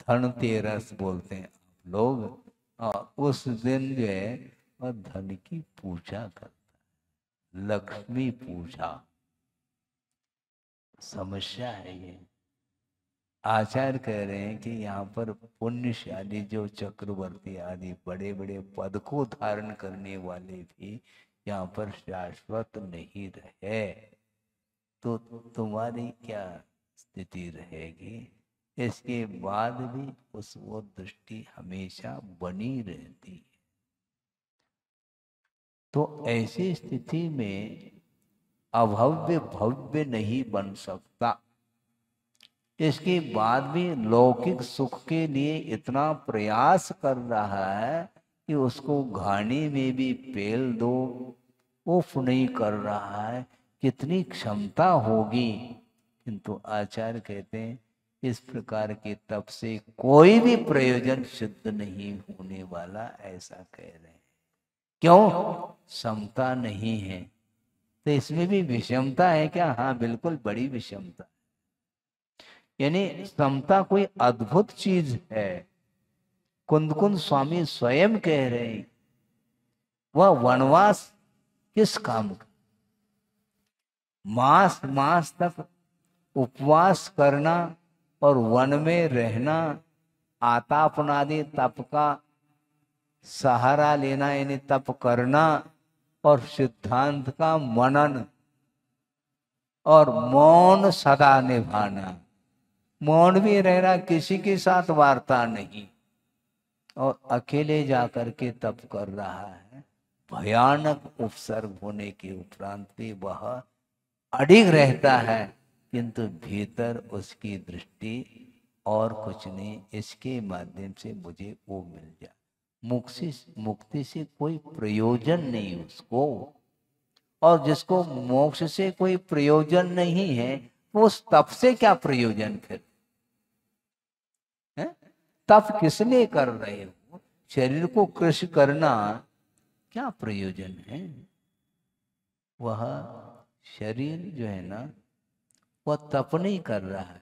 धनतेरस बोलते हैं आप लोग, और उस दिन जो है वह धन की पूजा करता है, लक्ष्मी पूजा। समस्या है ये। आचार्य कह रहे हैं कि यहाँ पर पुण्यशाली जो चक्रवर्ती आदि बड़े बड़े पद को धारण करने वाले भी यहाँ पर शाश्वत नहीं रहे, तो तुम्हारी क्या स्थिति रहेगी? इसके बाद भी उस वो दृष्टि हमेशा बनी रहती है। तो ऐसी स्थिति में अभव्य भव्य नहीं बन सकता। इसके बाद भी लौकिक सुख के लिए इतना प्रयास कर रहा है कि उसको घानी में भी पेल दो, उफ नहीं कर रहा है। कितनी क्षमता होगी, किंतु आचार्य कहते हैं इस प्रकार के तप से कोई भी प्रयोजन सिद्ध नहीं होने वाला, ऐसा कह रहे हैं। क्यों? समता नहीं है। तो इसमें भी विषमता है क्या? हाँ, बिल्कुल बड़ी विषमता। यानी समता कोई अद्भुत चीज है। कुंद स्वामी स्वयं कह रहे हैं वह वनवास किस काम का? मास मास तक उपवास करना और वन में रहना, आतापनादि तप का सहारा लेना, यानी तप करना और सिद्धांत का मनन और मौन सदा निभाना। मौन भी रहना, किसी के साथ वार्ता नहीं, और अकेले जाकर के तप कर रहा है। भयानक उपसर्ग होने के उपरांत भी वह अडिग रहता है, किंतु भीतर उसकी दृष्टि और कुछ नहीं, इसके माध्यम से मुझे वो मिल जाए। मुक्ति से कोई प्रयोजन नहीं उसको, और जिसको मोक्ष से कोई प्रयोजन नहीं है तो उस तप से क्या प्रयोजन फिर? तप किस लिए कर रहे हो? शरीर को कृष करना क्या प्रयोजन है? वह शरीर जो है ना, वह तप नहीं कर रहा है,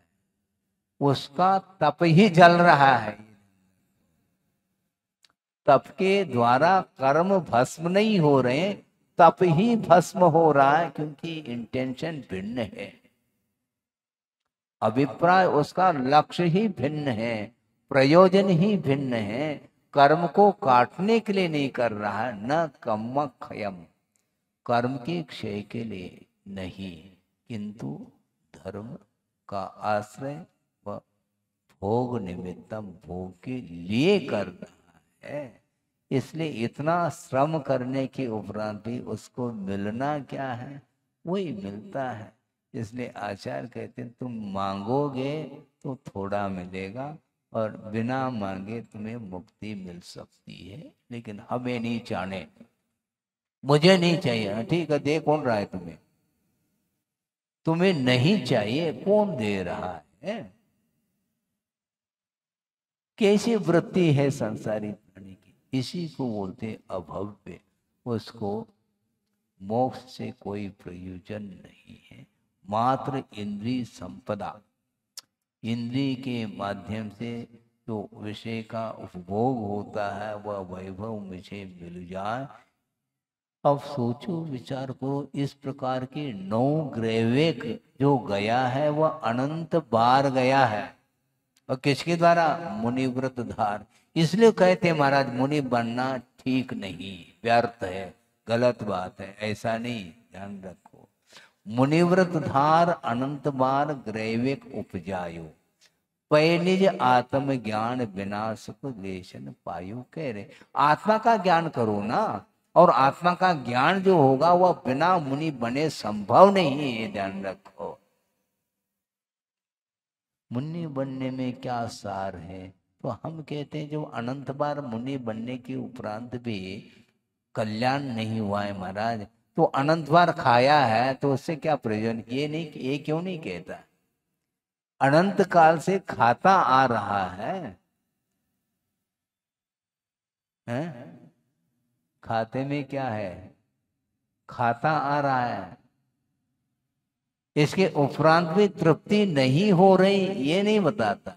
उसका तप ही जल रहा है। तप के द्वारा कर्म भस्म नहीं हो रहे, तप ही भस्म हो रहा है, क्योंकि इंटेंशन भिन्न है, अभिप्राय उसका लक्ष्य ही भिन्न है, प्रयोजन ही भिन्न है। कर्म को काटने के लिए नहीं कर रहा है, न कर्म क्षयम, कर्म के क्षय के लिए नहीं, किंतु धर्म का आश्रय व भोग निमित्तम, भोग के लिए कर रहा है। इसलिए इतना श्रम करने के उपरांत भी उसको मिलना क्या है? वही मिलता है। इसलिए आचार्य कहते हैं तुम मांगोगे तो थोड़ा मिलेगा, और बिना मांगे तुम्हें मुक्ति मिल सकती है, लेकिन हमें नहीं चाहने, मुझे नहीं चाहिए। ठीक है, दे कौन रहा है तुम्हें? तुम्हें नहीं चाहिए, कौन दे रहा है? कैसी वृत्ति है संसारी प्राणी की? इसी को बोलते अभव्य। उसको मोक्ष से कोई प्रयोजन नहीं है, मात्र इंद्रिय संपदा, इंद्रिय के माध्यम से जो विषय का उपभोग होता है वह वैभव मुझे मिल जाए। अब सोचो विचार करो, इस प्रकार के 9 ग्रैवेक जो गया है वह अनंत बार गया है, और किसके द्वारा? मुनिव्रत धार। इसलिए कहते महाराज मुनि बनना ठीक नहीं, व्यर्थ है, गलत बात है, ऐसा नहीं, ध्यान रखो। मुनिव्रत धार अनंत बार ग्रैविक उपजायो, पै निज आत्म ज्ञान बिना सुख लेशन पायु। कह रहे आत्मा का ज्ञान करो ना, और आत्मा का ज्ञान जो होगा वह बिना मुनि बने संभव नहीं है, ध्यान रखो। मुनि बनने में क्या सार है? तो हम कहते हैं जो अनंत बार मुनि बनने के उपरांत भी कल्याण नहीं हुआ है महाराज, तो अनंत बार खाया है तो उससे क्या प्रयोजन? ये क्यों नहीं कहता? अनंत काल से खाता आ रहा है, हैं? खाते में क्या है? खाता आ रहा है, इसके उपरांत भी तृप्ति नहीं हो रही, ये नहीं बताता।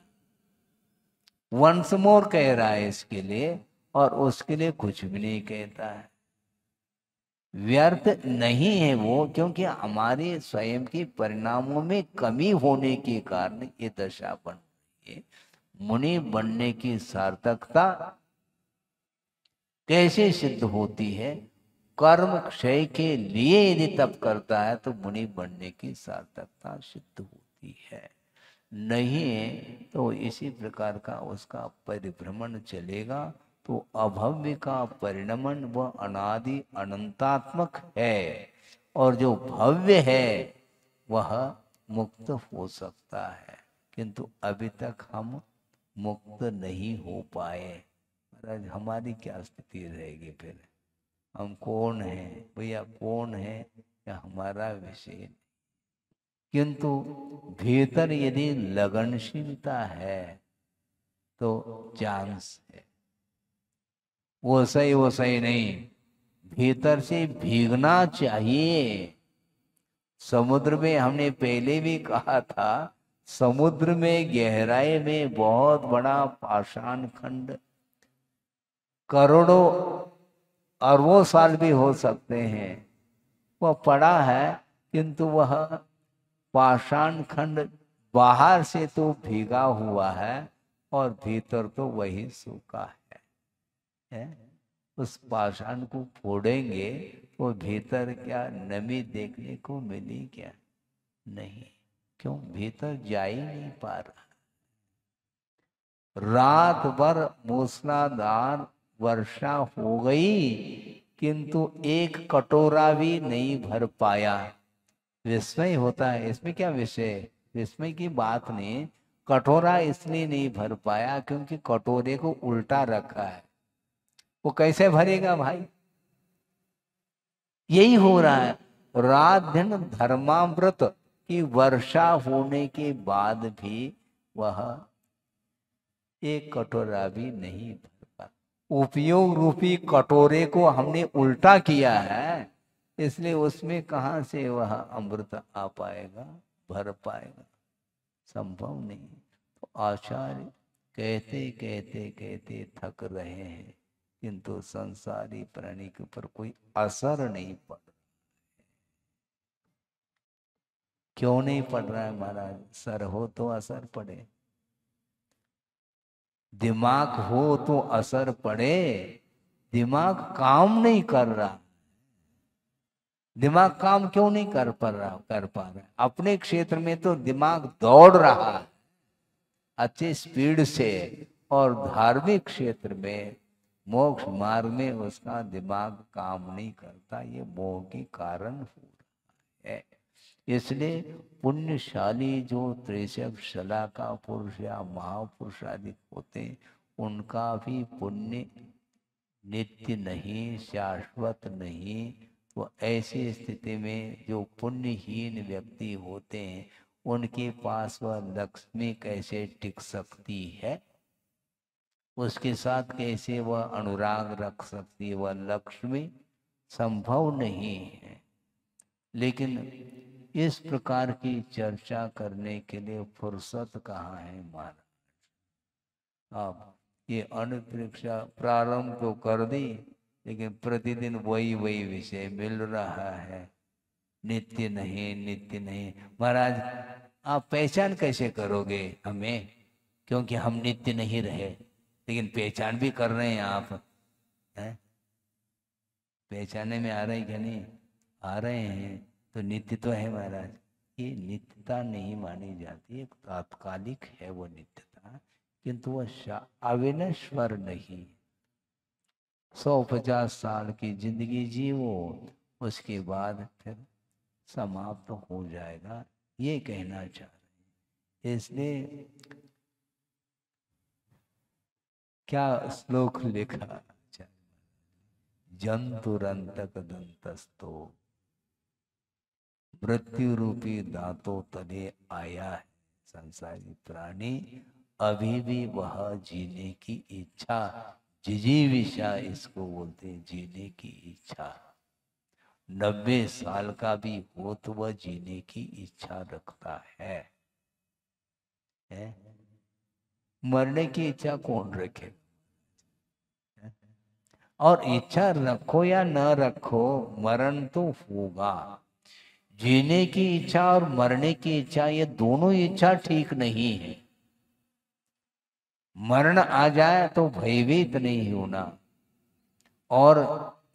वंस मोर कह रहा है इसके लिए, और उसके लिए कुछ भी नहीं कहता है। व्यर्थ नहीं है वो, क्योंकि हमारे स्वयं के परिणामों में कमी होने के कारण ये दशा बन रही है। मुनि बनने की सार्थकता कैसे सिद्ध होती है? कर्म क्षय के लिए यदि तप करता है तो मुनि बनने की सार्थकता सिद्ध होती है, नहीं तो इसी प्रकार का उसका परिभ्रमण चलेगा। तो अभव्य का परिणमन वह अनादि अनंतात्मक है, और जो भव्य है वह मुक्त हो सकता है, किंतु अभी तक हम मुक्त नहीं हो पाए। महाराज हमारी क्या स्थिति रहेगी फिर? हम कौन है भैया? कौन है या हमारा विषय? किंतु भीतर यदि लगनशीलता है तो चांस है। वो सही नहीं, भीतर से भीगना चाहिए। समुद्र में हमने पहले भी कहा था, समुद्र में गहराई में बहुत बड़ा पाषाण खंड करोड़ों अरबों साल भी हो सकते हैं, वह पड़ा है, किंतु वह पाषाण खंड बाहर से तो भीगा हुआ है और भीतर तो वही सूखा है? उस पाषाण को फोड़ेंगे तो भीतर क्या नमी देखने को मिली? क्या नहीं। क्यों? भीतर जा ही नहीं पा रहा। रात भर मूसलाधार वर्षा हो गई, किंतु एक कटोरा भी नहीं भर पाया। विस्मय होता है, इसमें क्या विषय? विस्मय की बात नहीं, कटोरा इसलिए नहीं भर पाया क्योंकि कटोरे को उल्टा रखा है, वो कैसे भरेगा भाई? यही हो रहा है। रात दिन धर्मामृत की वर्षा होने के बाद भी वह एक कटोरा भी नहीं भर पा। उपयोग रूपी कटोरे को हमने उल्टा किया है, इसलिए उसमें कहां से वह अमृत आ पाएगा, भर पाएगा? संभव नहीं। तो आचार्य कहते कहते कहते थक रहे हैं, किंतु संसारी प्राणी के ऊपर कोई असर नहीं पड़ रहा। क्यों नहीं पड़ रहा है महाराज? सर हो तो असर पड़े, दिमाग हो तो असर पड़े। दिमाग काम नहीं कर रहा। दिमाग काम क्यों नहीं कर पा रहा? अपने क्षेत्र में तो दिमाग दौड़ रहा है अच्छे स्पीड से, और धार्मिक क्षेत्र में मोक्ष मार्ग में उसका दिमाग काम नहीं करता। ये मोह के कारण हो रहा है। इसलिए पुण्यशाली जो त्रिशव शला का पुरुष या महापुरुष आदि होते, उनका भी पुण्य नित्य नहीं, शाश्वत नहीं। तो ऐसी स्थिति में जो पुण्यहीन व्यक्ति होते हैं, उनके पास वह लक्ष्मी कैसे टिक सकती है? उसके साथ कैसे वह अनुराग रख सकती है? वह लक्ष्मी संभव नहीं है। लेकिन इस प्रकार की चर्चा करने के लिए फुर्सत कहाँ है महाराज? आप ये अनुप्रेक्षा प्रारंभ तो कर दी, लेकिन प्रतिदिन वही विषय मिल रहा है, नित्य नहीं, नित्य नहीं। महाराज आप पहचान कैसे करोगे हमें? क्योंकि हम नित्य नहीं रहे, लेकिन पहचान भी कर रहे हैं आप, हैं? पहचाने में आ रहे हैं क्या? नहीं आ रहे हैं। तो नित्य तो है महाराज। ये नित्यता नहीं मानी जाती, एक तात्कालिक है वो नित्यता, किंतु वह अविनश्वर नहीं। 150 साल की जिंदगी जीवो, उसके बाद फिर समाप्त हो जाएगा, ये कहना चाह रहे हैं। इसलिए क्या श्लोक लिखा, जंतुरंतक दंतस्तो मृत्यु रूपी दांतों तले आया है संसारी प्राणी, अभी भी वह जीने की इच्छा, जिजीविषा इसको बोलते हैं, जीने की इच्छा। 90 साल का भी हो तो वह जीने की इच्छा रखता है? मरने की इच्छा कौन रखे? और इच्छा रखो या न रखो, मरण तो होगा। जीने की इच्छा और मरने की इच्छा, ये दोनों इच्छा ठीक नहीं है। मरण आ जाए तो भयभीत नहीं होना, और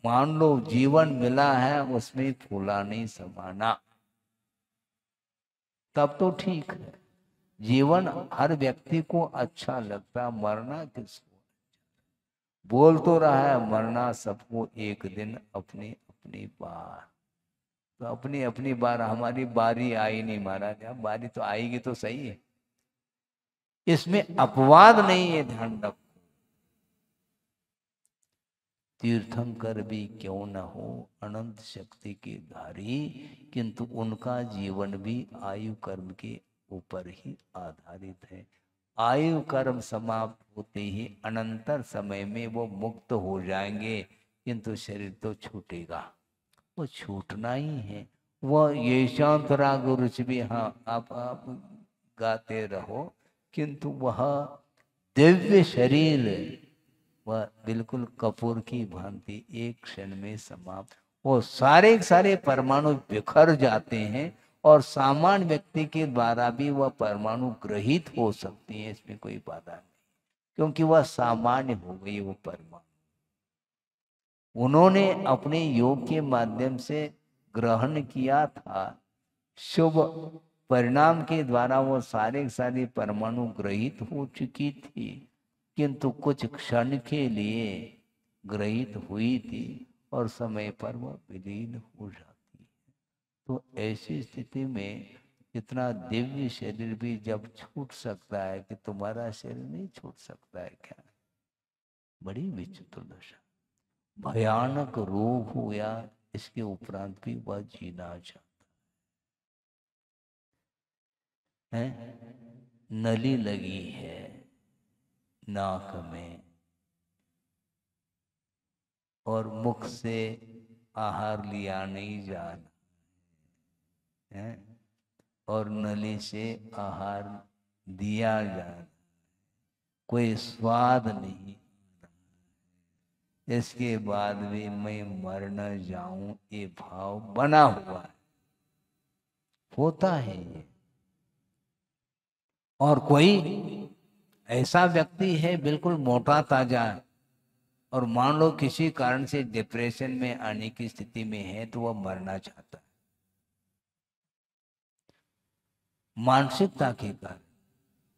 मान लो जीवन मिला है उसमें फूला नहीं समाना, तब तो ठीक है। जीवन हर व्यक्ति को अच्छा लगता, मरना किसको? बोल तो रहा है मरना सबको एक दिन अपनी अपनी बार, तो अपनी अपनी बार, हमारी बारी आई नहीं महाराज। अब बारी तो आएगी तो सही है, इसमें अपवाद नहीं है, ध्यान रखो। तीर्थंकर भी क्यों न हो अनंत शक्ति के धारी, किंतु उनका जीवन भी आयु कर्म के ऊपर ही आधारित है। आयु कर्म समाप्त होते ही अनंतर समय में वो मुक्त हो जाएंगे, किंतु शरीर तो छूटेगा, वो छूटना ही है। वह ये शांत राग रुचि भी, हाँ आप गाते रहो, किंतु वह दिव्य शरीर वह बिल्कुल कपूर की भांति एक क्षण में समाप्त, वो सारे सारे परमाणु बिखर जाते हैं, और सामान्य व्यक्ति के द्वारा भी वह परमाणु ग्रहित हो सकती है, इसमें कोई बाधा नहीं, क्योंकि वह सामान्य हो गई वो परमाणु। उन्होंने अपने योग के माध्यम से ग्रहण किया था, शुभ परिणाम के द्वारा वो सारे सारे परमाणु ग्रहित हो चुकी थी, किंतु कुछ क्षण के लिए ग्रहित हुई थी और समय पर वह विलीन हो जाती है। तो ऐसी स्थिति में इतना दिव्य शरीर भी जब छूट सकता है, कि तुम्हारा शरीर नहीं छूट सकता है क्या? बड़ी विचित्र दशा, भयानक रोग हो या इसके उपरांत भी वह जीना चाहता है। नली लगी है नाक में, और मुख से आहार लिया नहीं जाना है, और नली से आहार दिया जाना, कोई स्वाद नहीं, इसके बाद भी मैं मर न जाऊं ये भाव बना हुआ है, होता है ये। और कोई ऐसा व्यक्ति है बिल्कुल मोटा ताजा, और मान लो किसी कारण से डिप्रेशन में आने की स्थिति में है, तो वह मरना चाहता है मानसिकता के कारण।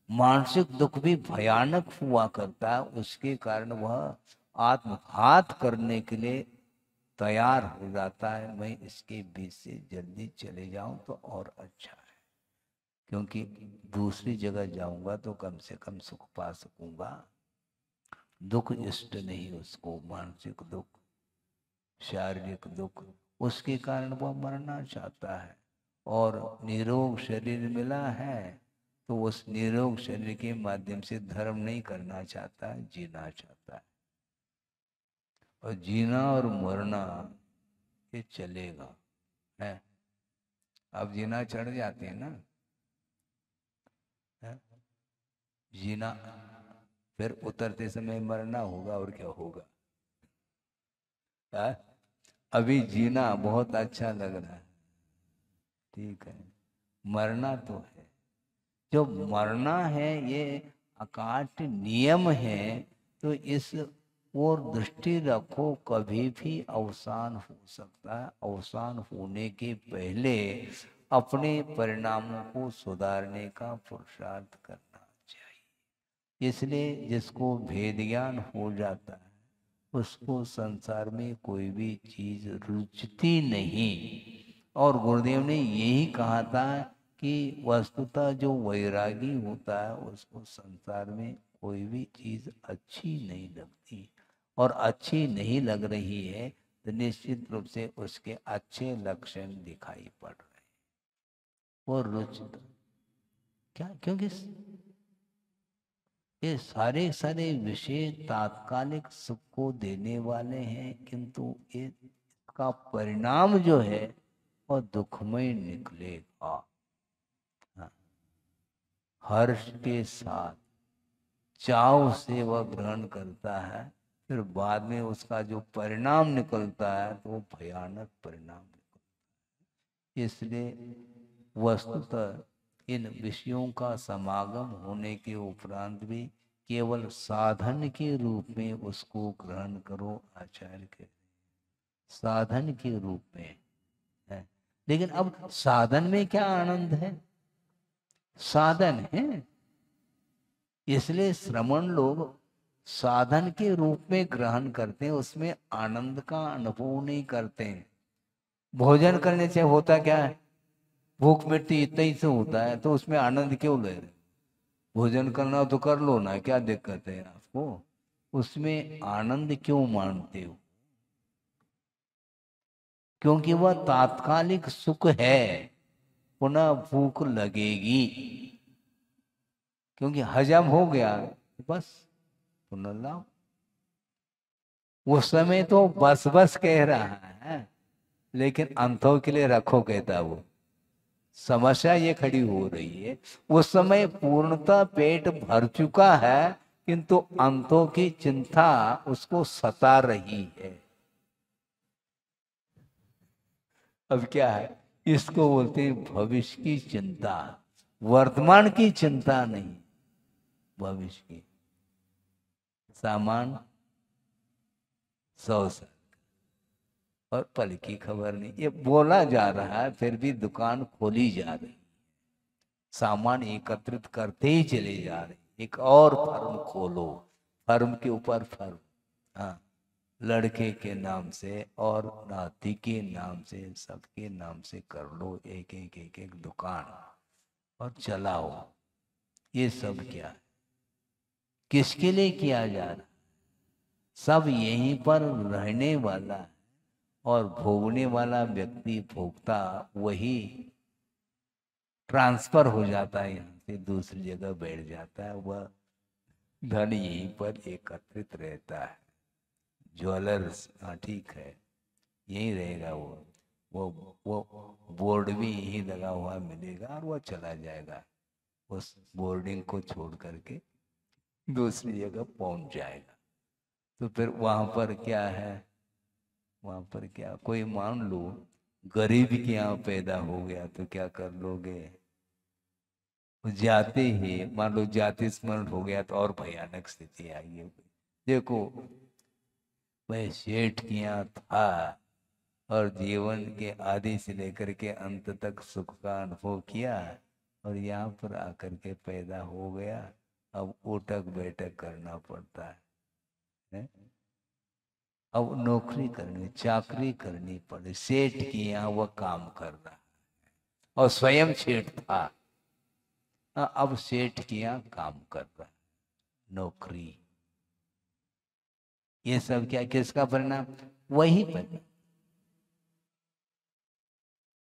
मानसिक दुख भी भयानक हुआ करता है, उसके कारण वह आत्मघात करने के लिए तैयार हो जाता है। मैं इसके बीच से जल्दी चले जाऊं तो और अच्छा है, क्योंकि दूसरी जगह जाऊंगा तो कम से कम सुख पा सकूंगा। दुख इष्ट नहीं उसको, मानसिक दुख, शारीरिक दुख, उसके कारण वह मरना चाहता है। और निरोग शरीर मिला है तो उस निरोग शरीर के माध्यम से धर्म नहीं करना चाहता है, जीना चाहता है। और जीना और मरना ये चलेगा है। अब जीना चढ़ जाते हैं ना है? जीना, फिर उतरते समय मरना होगा, और क्या होगा है? अभी जीना बहुत अच्छा लग रहा है, ठीक है, मरना तो है। जो मरना है ये अकाट्य नियम है, तो इस और दृष्टि रखो, कभी भी अवसान हो सकता है। अवसान होने के पहले अपने परिणामों को सुधारने का पुरुषार्थ करना चाहिए। इसलिए जिसको भेद ज्ञान हो जाता है उसको संसार में कोई भी चीज रुचती नहीं। और गुरुदेव ने यही कहा था कि वस्तुतः जो वैरागी होता है उसको संसार में कोई भी चीज अच्छी नहीं लगती, और अच्छी नहीं लग रही है तो निश्चित रूप से उसके अच्छे लक्षण दिखाई पड़ रहे हैं। और रुचित क्या, क्योंकि ये सारे सारे विषय तात्कालिक सुख को देने वाले हैं, किंतु इसका परिणाम जो है वह दुखमय निकलेगा। हाँ। हर्ष के साथ चाव से वह ग्रहण करता है, फिर बाद में उसका जो परिणाम निकलता है तो वो भयानक परिणाम निकलता है। इसलिए वस्तुतः इन विषयों का समागम होने के उपरांत भी केवल साधन के रूप में उसको ग्रहण करो, आचार्य के साधन के रूप में है। लेकिन अब साधन में क्या आनंद है? साधन है, इसलिए श्रमण लोग साधन के रूप में ग्रहण करते हैं, उसमें आनंद का अनुभव नहीं करते हैं। भोजन करने से होता क्या है? भूख मिटती इतना ही से होता है, तो उसमें आनंद क्यों ले रहे? भोजन करना तो कर लो ना, क्या दिक्कत है आपको? उसमें आनंद क्यों मानते हो? क्योंकि वह तात्कालिक सुख है, पुनः भूख लगेगी। क्योंकि हजम हो गया बस पुनर्लाभ। उस समय तो बस बस कह रहा है, लेकिन अंतों के लिए रखो कहता वो। समस्या ये खड़ी हो रही है, उस समय पूर्णतः पेट भर चुका है, किंतु अंतों की चिंता उसको सता रही है। अब क्या है, इसको बोलते हैं भविष्य की चिंता। वर्तमान की चिंता नहीं, भविष्य की। सामान 100 साल और पल की खबर नहीं, ये बोला जा रहा है, फिर भी दुकान खोली जा रही, सामान एकत्रित करते ही चले जा रहे। एक और फर्म खोलो, फर्म के ऊपर फर्म। हाँ, लड़के के नाम से और नाती के नाम से, सबके नाम से कर लो एक एक एक एक दुकान और चलाओ। ये सब क्या है? किसके लिए किया जा रहा? सब यहीं पर रहने वाला और भोगने वाला व्यक्ति, भोगता वही ट्रांसफर हो जाता है, यहाँ से दूसरी जगह बैठ जाता है। वह धन यहीं पर एकत्रित रहता है। ज्वेलर्स, हाँ ठीक है, यही रहेगा। वो बोर्ड भी यही लगा हुआ मिलेगा और वो चला जाएगा, उस बोर्डिंग को छोड़ करके दूसरी जगह पहुंच जाएगा। तो फिर वहां पर क्या है? वहां पर क्या, कोई मान लो गरीब के यहाँ पैदा हो गया तो क्या कर लोगे? जाते ही मान लो जाति स्मरण हो गया तो और भयानक स्थिति आई है। देखो, मैं सेठ के यहाँ था और जीवन के आदि से लेकर के अंत तक सुख का अनुभव किया, और यहाँ पर आकर के पैदा हो गया, अब उठक बैठक करना पड़ता है? अब नौकरी करनी, चाकरी करनी पड़े। सेठ के यहाँ वह काम कर रहा है और स्वयं सेठ था, अब सेठ के यहाँ काम कर रहा है, नौकरी। ये सब क्या, किसका परिणाम? वही परिणाम,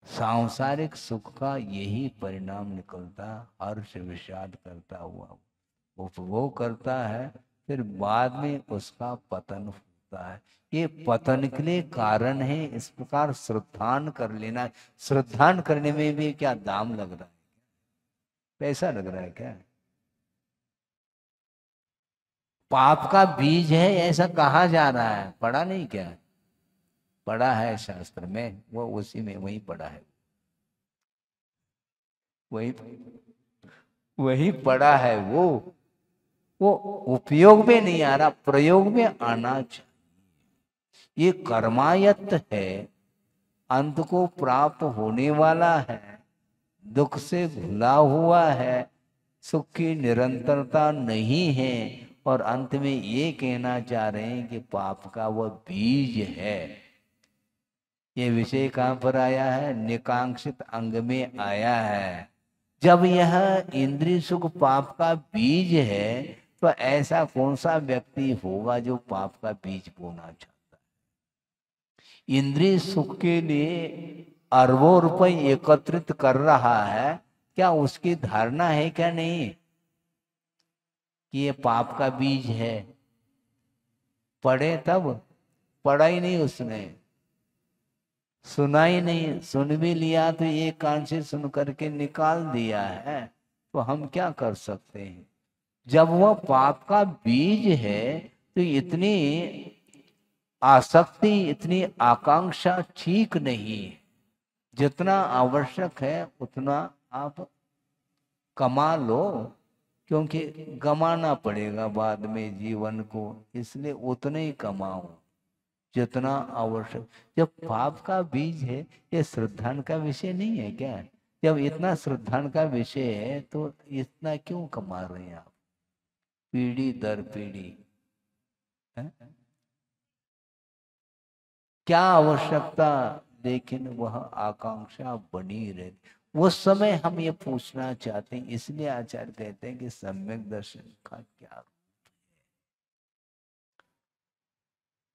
सांसारिक सुख का यही परिणाम निकलता। हर्ष विषाद करता हुआ उपभोग करता है, फिर बाद में उसका पतन होता है। ये पतन के लिए कारण है। इस प्रकार श्रद्धान कर लेना। श्रद्धान करने में भी क्या दाम लग रहा है? पैसा लग रहा है क्या? पाप का बीज है ऐसा कहा जा रहा है, पढ़ा नहीं क्या? पढ़ा है शास्त्र में, वो उसी में वही पढ़ा है, वही वही पढ़ा है वो। वो उपयोग में नहीं आ रहा, प्रयोग में आना चाहिए। ये कर्मायत्त है, अंत को प्राप्त होने वाला है, दुख से घुला हुआ है, सुख की निरंतरता नहीं है, और अंत में ये कहना चाह रहे हैं कि पाप का वह बीज है। ये विषय कहाँ पर आया है? निकांक्षित अंग में आया है। जब यह इंद्रिय सुख पाप का बीज है, तो ऐसा कौन सा व्यक्ति होगा जो पाप का बीज बोना चाहता है? इंद्रिय सुख के लिए अरबों रुपए एकत्रित कर रहा है, क्या उसकी धारणा है क्या नहीं कि ये पाप का बीज है? पढ़े तब, पढ़ा ही नहीं उसने, सुना ही नहीं, सुन भी लिया तो एक कान से सुन करके निकाल दिया है, तो हम क्या कर सकते हैं? जब वह पाप का बीज है तो इतनी आसक्ति, इतनी आकांक्षा ठीक नहीं है। जितना आवश्यक है उतना आप कमा लो, क्योंकि गमाना पड़ेगा बाद में जीवन को, इसलिए उतने ही कमाओ जितना आवश्यक। जब पाप का बीज है, ये श्रद्धान का विषय नहीं है क्या? जब इतना श्रद्धान का विषय है तो इतना क्यों कमा रहे हैं आप पीढ़ी दर पीढ़ी? क्या आवश्यकता? लेकिन वह आकांक्षा बनी रहती। उस समय हम ये पूछना चाहते हैं, इसलिए आचार्य कहते हैं कि सम्यक दर्शन का क्या,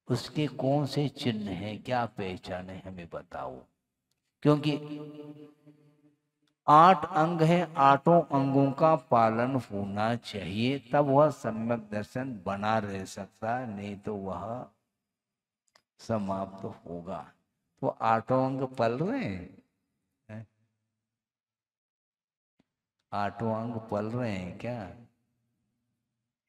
उसके कौन से चिन्ह हैं, क्या पहचान है, हमें बताओ। क्योंकि 8 अंग हैं, 8 अंगों का पालन होना चाहिए, तब वह सम्यक दर्शन बना रह सकता है, नहीं तो वह समाप्त होगा। तो 8 अंग पल रहे हैं? 8 अंग पल रहे हैं क्या?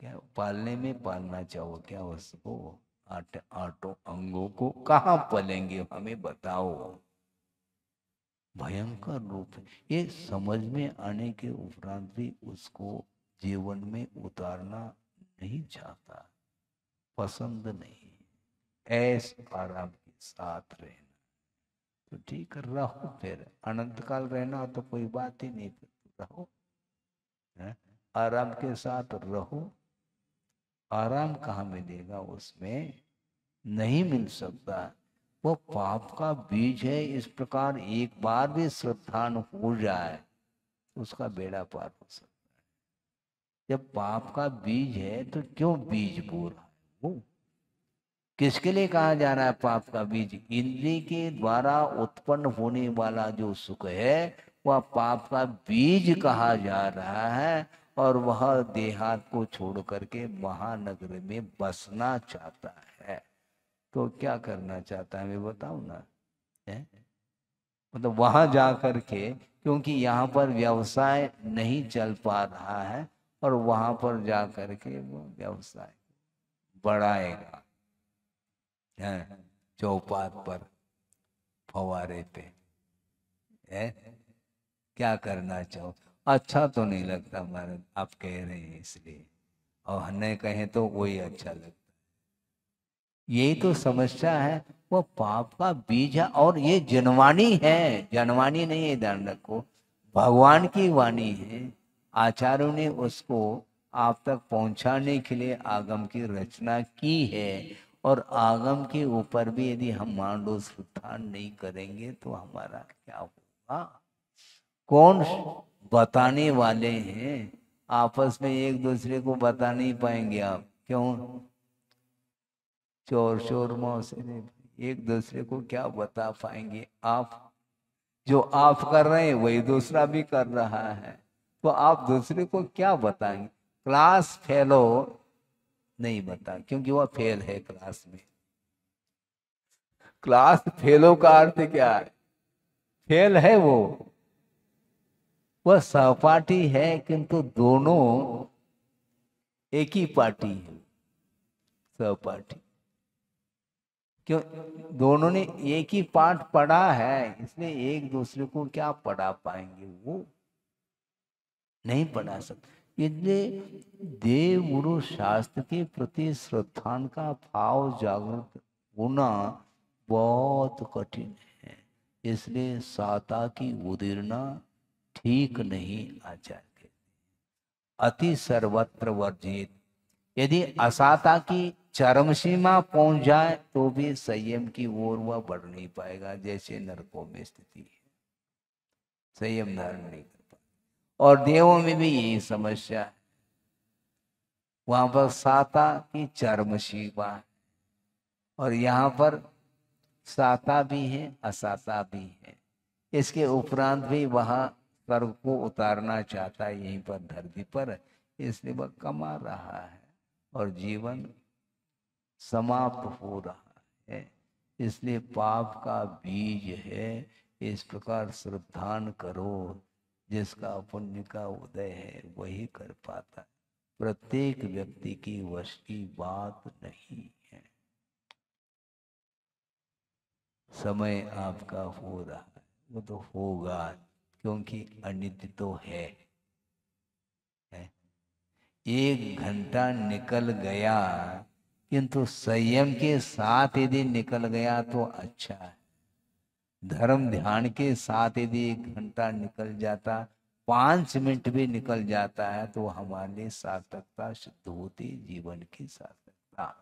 क्या पालने में पालना चाहो क्या उसको? 8 अंगों को कहाँ पलेंगे, हमें बताओ। भयंकर रूप है। ये समझ में आने के उपरांत भी उसको जीवन में उतारना नहीं चाहता, पसंद नहीं। ऐस आराम के साथ रहना तो ठीक, रहो। फिर अनंत काल रहना तो कोई बात ही नहीं, फिर रहो, आराम के साथ रहो। आराम कहाँ मिलेगा उसमें? नहीं मिल सकता। वो पाप का बीज है। इस प्रकार एक बार भी श्रद्धान हो जाए उसका बेड़ा पार हो सकता है। जब पाप का बीज है तो क्यों बीज बो रहा है? वो किसके लिए कहा जा रहा है पाप का बीज? इंद्रिय के द्वारा उत्पन्न होने वाला जो सुख है वह पाप का बीज कहा जा रहा है, और वह देहात को छोड़ करके महानगर में बसना चाहता है। तो क्या करना चाहता है, मैं बताऊं ना, है? मतलब वहां जा करके, क्योंकि यहाँ पर व्यवसाय नहीं चल पा रहा है, और वहां पर जा करके वो व्यवसाय बढ़ाएगा, है? चौपाट पर, फवारे पे, है? क्या करना चाहो? अच्छा तो नहीं लगता महाराज, आप कह रहे हैं इसलिए, और हमें कहें तो वही अच्छा लगता। यही तो समस्या है। वो पाप का बीज है, और ये जनवाणी है, जनवाणी नहीं है, ध्यान रखो, भगवान की वाणी है। आचार्यों ने उसको आप तक पहुंचाने के लिए आगम की रचना की है, और आगम के ऊपर भी यदि हम मान लो श्रद्धा नहीं करेंगे तो हमारा क्या होगा? कौन बताने वाले हैं? आपस में एक दूसरे को बता नहीं पाएंगे आप, क्यों? चोर शोर से एक दूसरे को क्या बता पाएंगे आप? जो आप कर रहे हैं वही दूसरा भी कर रहा है, तो आप दूसरे को क्या बताएंगे? क्लास फेलो नहीं बता, क्योंकि वह फेल है क्लास में। क्लास फेलो का अर्थ क्या है? फेल है वो, वह सहपाठी है, किंतु दोनों एक ही पार्टी है, सहपाठी। क्यों? दोनों ने एक ही पाठ पढ़ा है, इसलिए एक दूसरे को क्या पढ़ा पाएंगे? वो नहीं पढ़ा सकते। इसलिए देव गुरु शास्त्र के प्रति श्रद्धा का भाव जागृत होना बहुत कठिन है। इसलिए साता की उदीरना ठीक नहीं आचार्य। अति सर्वत्र वर्जित। यदि असाता की चरम सीमा पहुंच जाए तो भी संयम की ओर वह बढ़ नहीं पाएगा। जैसे नरकों में स्थिति है, संयम धारण नहीं कर पाएगा। और देवों में भी यही समस्या है, वहां पर साता की चरम सीमा है और यहाँ पर साता भी है असाता भी है। इसके उपरांत भी वह स्वर्ग को उतारना चाहता है यहीं पर धरती पर, इसलिए वह कमा रहा है और जीवन समाप्त हो रहा है। इसलिए पाप का बीज है, इस प्रकार श्रद्धान करो। जिसका पुण्य का उदय है वही कर पाता है, प्रत्येक व्यक्ति की वश की बात नहीं है। समय आपका हो रहा है, वो तो होगा, क्योंकि अनित्य तो है। 1 घंटा निकल गया, किंतु संयम के साथ यदि निकल गया तो अच्छा है। धर्म ध्यान के साथ यदि 1 घंटा निकल जाता, 5 मिनट भी निकल जाता है तो हमारे लिए सार्थकता सिद्ध होती, जीवन की सार्थकता।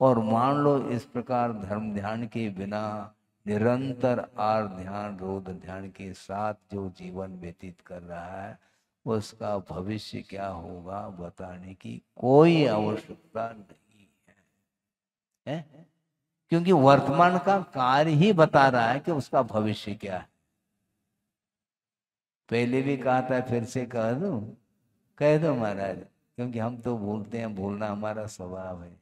और मान लो इस प्रकार धर्म ध्यान के बिना निरंतर आर ध्यान रोध ध्यान के साथ जो जीवन व्यतीत कर रहा है, उसका भविष्य क्या होगा बताने की कोई आवश्यकता नहीं है, क्योंकि वर्तमान का कार्य ही बता रहा है कि उसका भविष्य क्या है। पहले भी कहा था, फिर से कह दो महाराज, क्योंकि हम तो भूलते हैं, भूलना हमारा स्वभाव है।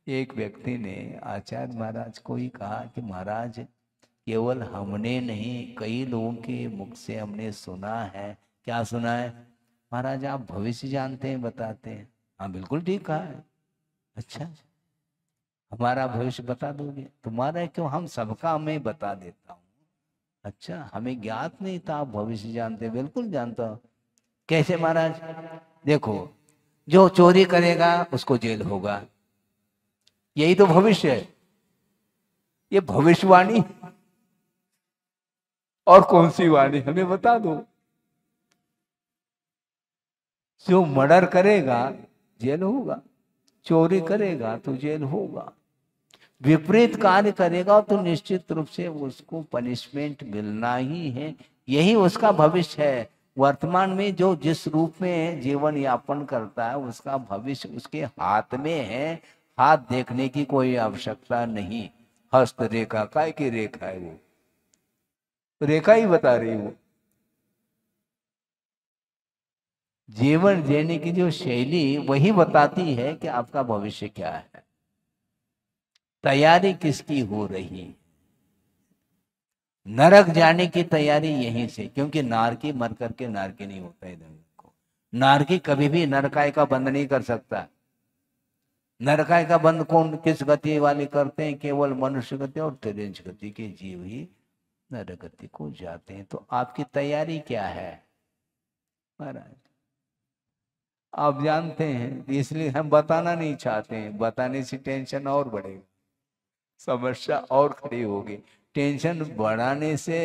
एक व्यक्ति ने आचार्य महाराज को ही कहा कि महाराज, केवल हमने नहीं, कई लोगों के मुख से हमने सुना है। क्या सुना है? महाराज आप भविष्य जानते हैं, बताते हैं। हाँ बिल्कुल ठीक कहा है। अच्छा, हमारा भविष्य बता दोगे? तुम्हारा क्यों, हम सबका मैं बता देता हूँ। अच्छा, हमें ज्ञात नहीं था आप भविष्य जानते। बिल्कुल जानता हूँ। कैसे महाराज? देखो, जो चोरी करेगा उसको जेल होगा, यही तो भविष्य है। ये भविष्यवाणी और कौन सी वाणी, हमें बता दो। जो मर्डर करेगा जेल होगा, चोरी करेगा तो जेल होगा, विपरीत कार्य करेगा तो निश्चित रूप से उसको पनिशमेंट मिलना ही है। यही उसका भविष्य है। वर्तमान में जो जिस रूप में जीवन यापन करता है उसका भविष्य उसके हाथ में है। हाथ देखने की कोई आवश्यकता नहीं। हस्त रेखा, काय की रेखा है? वो रेखा ही बता रही वो। जीवन जीने की जो शैली वही बताती है कि आपका भविष्य क्या है, तैयारी किसकी हो रही। नरक जाने की तैयारी यहीं से, क्योंकि नारकी मर करके नारकी नहीं होता है। को नारकी कभी भी नरकाय का बंद नहीं कर सकता। नरकाय का बंद कौन, किस गति वाले करते हैं? केवल मनुष्य गति और तिर्यंच गति के जीव ही नरक गति को जाते हैं। तो आपकी तैयारी क्या है महाराज? आप जानते हैं, इसलिए हम बताना नहीं चाहते हैं। बताने से टेंशन और बढ़ेगा, समस्या और खड़ी होगी। टेंशन बढ़ाने से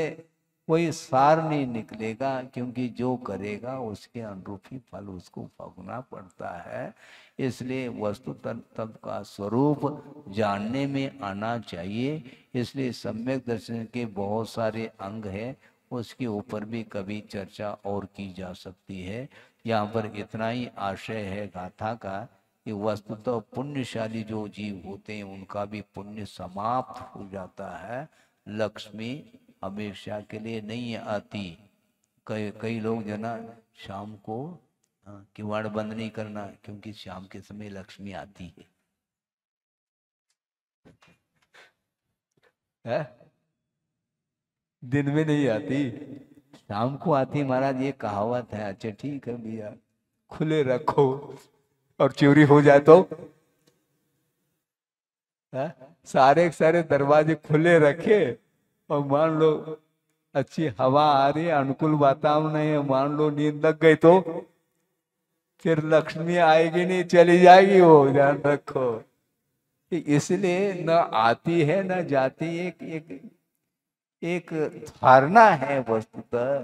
कोई सार नहीं निकलेगा, क्योंकि जो करेगा उसके अनुरूप ही फल उसको भोगना पड़ता है। इसलिए वस्तु तत्व का स्वरूप जानने में आना चाहिए। इसलिए सम्यक दर्शन के बहुत सारे अंग हैं, उसके ऊपर भी कभी चर्चा और की जा सकती है। यहाँ पर इतना ही आशय है गाथा का कि वस्तुतः पुण्यशाली जो जीव होते हैं उनका भी पुण्य समाप्त हो जाता है। लक्ष्मी हमेशा के लिए नहीं आती। कई लोग जना शाम को किवाड़ बंद नहीं करना, क्योंकि शाम के समय लक्ष्मी आती है? दिन में नहीं आती, शाम को आती महाराज, ये कहावत है। अच्छा ठीक है भैया, खुले रखो और चोरी हो जाए तो सारे सारे दरवाजे खुले रखे, और मान लो अच्छी हवा आ रही है, अनुकूल वातावरण है, मान लो नींद लग गई तो फिर लक्ष्मी आएगी नहीं, चली जाएगी वो, ध्यान रखो। इसलिए न आती है न जाती, एक एक एक धारणा है वस्तुतः,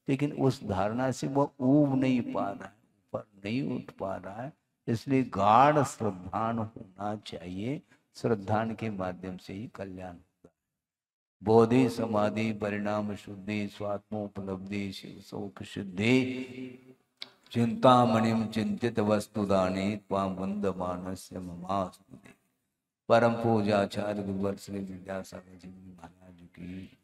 लेकिन उस धारणा से वो ऊब नहीं पा रहा है, ऊपर नहीं उठ पा रहा है। इसलिए गाढ़ श्रद्धान होना चाहिए, श्रद्धान के माध्यम से ही कल्याण होता है। बोधि समाधि परिणाम शुद्धि स्वात्मोपलब्धि शिव शोक सिद्धि चिंतामणिम चिंतित वस्तुदाने त्वां वंदमानस्य ममास्तुते। परम पूजाचार्य गुरुवर श्री विद्यासागर जी महाराज की